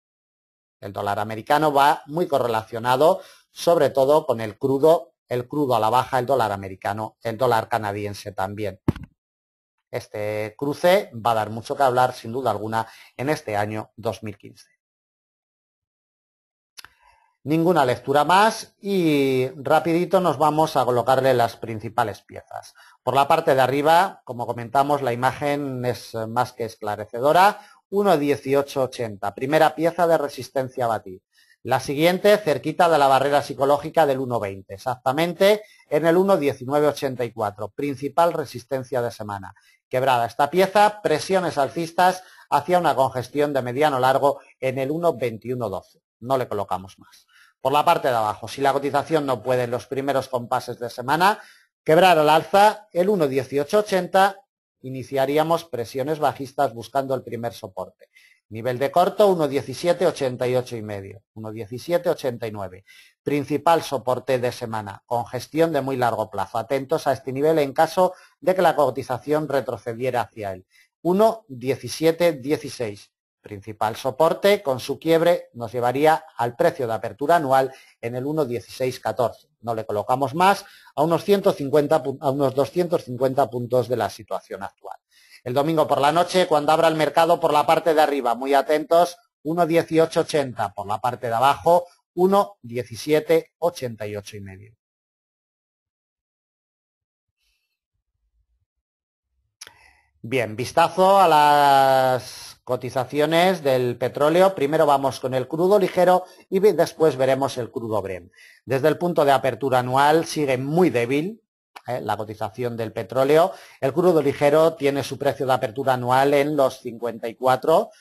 El dólar americano va muy correlacionado sobre todo con el crudo a la baja, el dólar americano, el dólar canadiense también. Este cruce va a dar mucho que hablar, sin duda alguna, en este año 2015. Ninguna lectura más y rapidito nos vamos a colocarle las principales piezas. Por la parte de arriba, como comentamos, la imagen es más que esclarecedora. 1,1880, primera pieza de resistencia a batir. La siguiente, cerquita de la barrera psicológica del 1,20, exactamente en el 1,1984, principal resistencia de semana. Quebrada esta pieza, presiones alcistas hacia una congestión de mediano largo en el 1,2112. No le colocamos más. Por la parte de abajo, si la cotización no puede en los primeros compases de semana quebrar al alza el 1,1880, iniciaríamos presiones bajistas buscando el primer soporte. Nivel de corto, 1,1788 y medio, 1,1789. Principal soporte de semana, congestión de muy largo plazo. Atentos a este nivel en caso de que la cotización retrocediera hacia él. 1,1716. Principal soporte, con su quiebre nos llevaría al precio de apertura anual en el 1,1614. No le colocamos más, a unos 250 puntos de la situación actual. El domingo por la noche, cuando abra el mercado por la parte de arriba, muy atentos, 1,1880, por la parte de abajo, 1,1788 y medio. Bien, vistazo a las cotizaciones del petróleo. Primero vamos con el crudo ligero y después veremos el crudo Brent. Desde el punto de apertura anual sigue muy débil la cotización del petróleo. El crudo ligero tiene su precio de apertura anual en los 54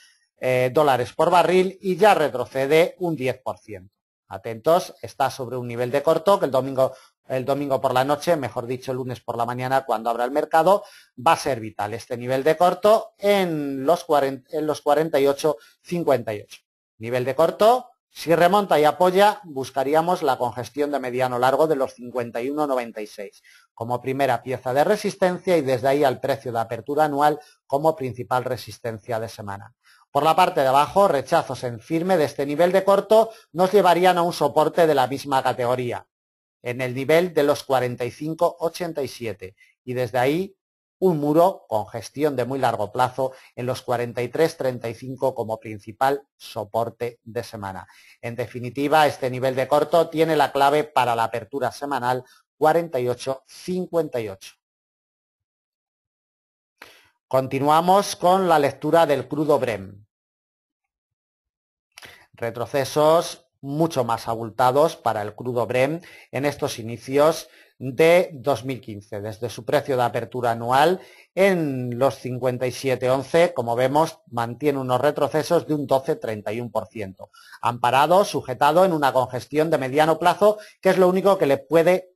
dólares por barril y ya retrocede un 10%. Atentos, está sobre un nivel de corto que el domingo por la noche, mejor dicho el lunes por la mañana cuando abra el mercado, va a ser vital este nivel de corto en los 48,58. Nivel de corto, si remonta y apoya, buscaríamos la congestión de mediano largo de los 51,96 como primera pieza de resistencia y desde ahí al precio de apertura anual como principal resistencia de semana. Por la parte de abajo, rechazos en firme de este nivel de corto nos llevarían a un soporte de la misma categoría, en el nivel de los 45,87 y desde ahí un muro con gestión de muy largo plazo en los 43,35 como principal soporte de semana. En definitiva, este nivel de corto tiene la clave para la apertura semanal 48,58. Continuamos con la lectura del crudo Brent. Retrocesos mucho más abultados para el crudo Brent en estos inicios de 2015, desde su precio de apertura anual en los 57,11, como vemos, mantiene unos retrocesos de un 12,31%, amparado, sujetado en una congestión de mediano plazo, que es lo único que le puede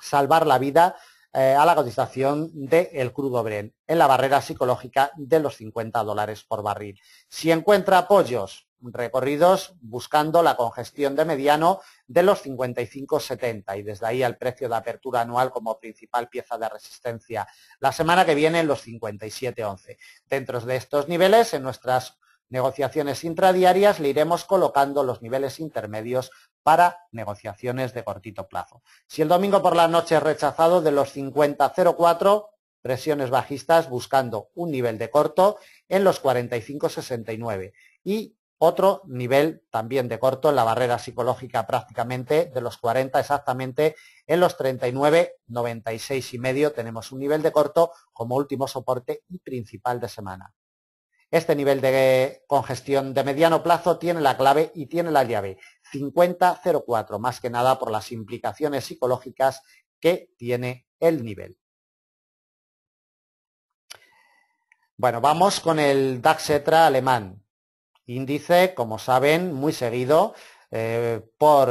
salvar la vida a la cotización del crudo Brent en la barrera psicológica de los 50 dólares por barril. Si encuentra apoyos recorridos buscando la congestión de mediano de los 55,70 y desde ahí al precio de apertura anual como principal pieza de resistencia la semana que viene en los 57,11. Dentro de estos niveles, en nuestras negociaciones intradiarias le iremos colocando los niveles intermedios para negociaciones de cortito plazo. Si el domingo por la noche es rechazado de los 50,04, presiones bajistas buscando un nivel de corto en los 45,69 y otro nivel también de corto en la barrera psicológica prácticamente de los 40 exactamente en los 39,96 y medio tenemos un nivel de corto como último soporte y principal de semana. Este nivel de congestión de mediano plazo tiene la clave y tiene la llave 50,04, más que nada por las implicaciones psicológicas que tiene el nivel. Bueno, vamos con el DAX ETRA alemán. Índice, como saben, muy seguido por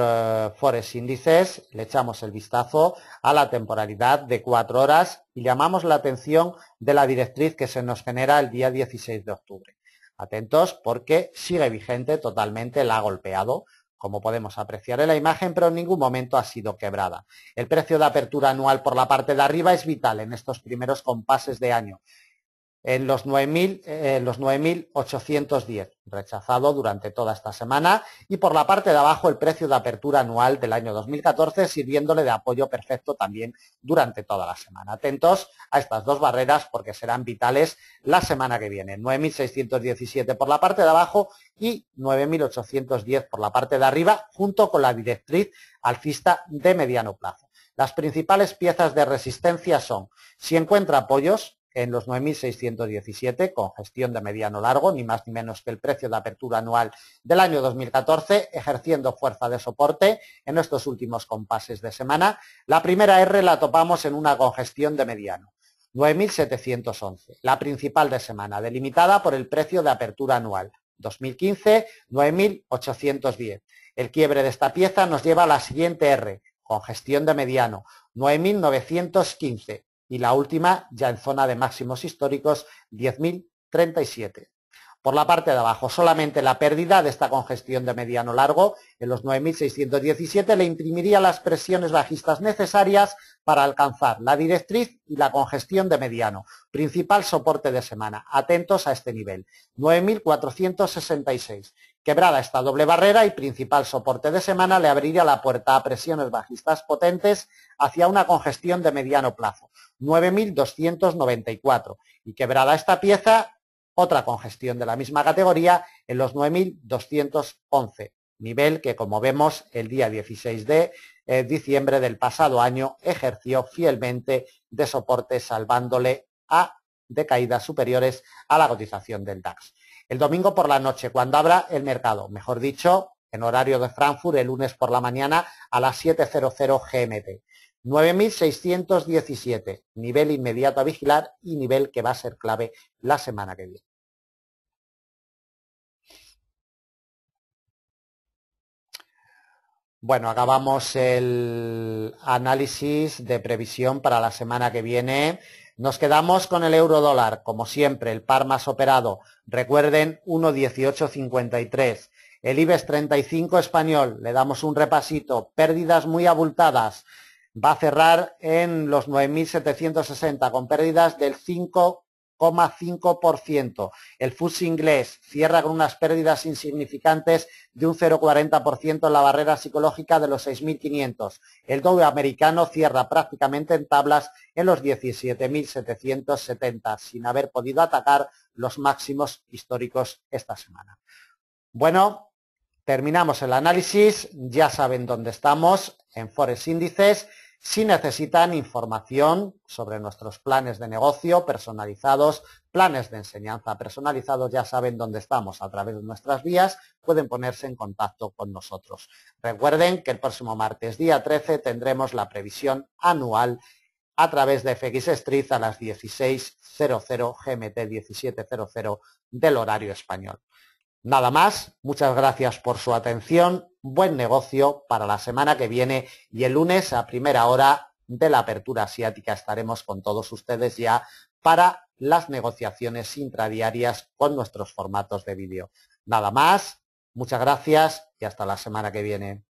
Forex Índices. Le echamos el vistazo a la temporalidad de 4 horas y llamamos la atención de la directriz que se nos genera el día 16 de octubre. Atentos porque sigue vigente totalmente, la ha golpeado, como podemos apreciar en la imagen, pero en ningún momento ha sido quebrada. El precio de apertura anual por la parte de arriba es vital en estos primeros compases de año. En los 9.810, rechazado durante toda esta semana, y por la parte de abajo el precio de apertura anual del año 2014 sirviéndole de apoyo perfecto también durante toda la semana. Atentos a estas dos barreras porque serán vitales la semana que viene. 9.617 por la parte de abajo y 9.810 por la parte de arriba, junto con la directriz alcista de mediano plazo. Las principales piezas de resistencia son, si encuentra apoyos, en los 9.617 con gestión de mediano largo, ni más ni menos que el precio de apertura anual del año 2014, ejerciendo fuerza de soporte en estos últimos compases de semana. La primera R la topamos en una congestión de mediano, 9.711, la principal de semana, delimitada por el precio de apertura anual, 2015, 9.810. El quiebre de esta pieza nos lleva a la siguiente R, congestión de mediano, 9.915. Y la última, ya en zona de máximos históricos, 10.037. Por la parte de abajo, solamente la pérdida de esta congestión de mediano largo en los 9.617 le imprimiría las presiones bajistas necesarias para alcanzar la directriz y la congestión de mediano, principal soporte de semana. Atentos a este nivel, 9.466. Quebrada esta doble barrera y principal soporte de semana, le abriría la puerta a presiones bajistas potentes hacia una congestión de mediano plazo, 9.294. Y quebrada esta pieza, otra congestión de la misma categoría en los 9.211, nivel que, como vemos, el día 16 de diciembre del pasado año ejerció fielmente de soporte, salvándole de caídas superiores a la cotización del DAX. El domingo por la noche, cuando abra el mercado, mejor dicho, en horario de Frankfurt, el lunes por la mañana a las 7:00 GMT. 9.617, nivel inmediato a vigilar y nivel que va a ser clave la semana que viene. Bueno, acabamos el análisis de previsión para la semana que viene. Nos quedamos con el euro dólar, como siempre, el par más operado. Recuerden, 1,1853. El IBEX 35 español, le damos un repasito, pérdidas muy abultadas. Va a cerrar en los 9.760 con pérdidas del 5,5%. El FTSE inglés cierra con unas pérdidas insignificantes de un 0,40% en la barrera psicológica de los 6.500. El Dow americano cierra prácticamente en tablas en los 17.770, sin haber podido atacar los máximos históricos esta semana. Bueno, terminamos el análisis. Ya saben dónde estamos, en Forex Índices. Si necesitan información sobre nuestros planes de negocio personalizados, planes de enseñanza personalizados, ya saben dónde estamos. A través de nuestras vías pueden ponerse en contacto con nosotros. Recuerden que el próximo martes, día 13, tendremos la previsión anual a través de FX Street a las 16:00 GMT, 17:00 del horario español. Nada más, muchas gracias por su atención, buen negocio para la semana que viene y el lunes a primera hora de la apertura asiática estaremos con todos ustedes ya para las negociaciones intradiarias con nuestros formatos de vídeo. Nada más, muchas gracias y hasta la semana que viene.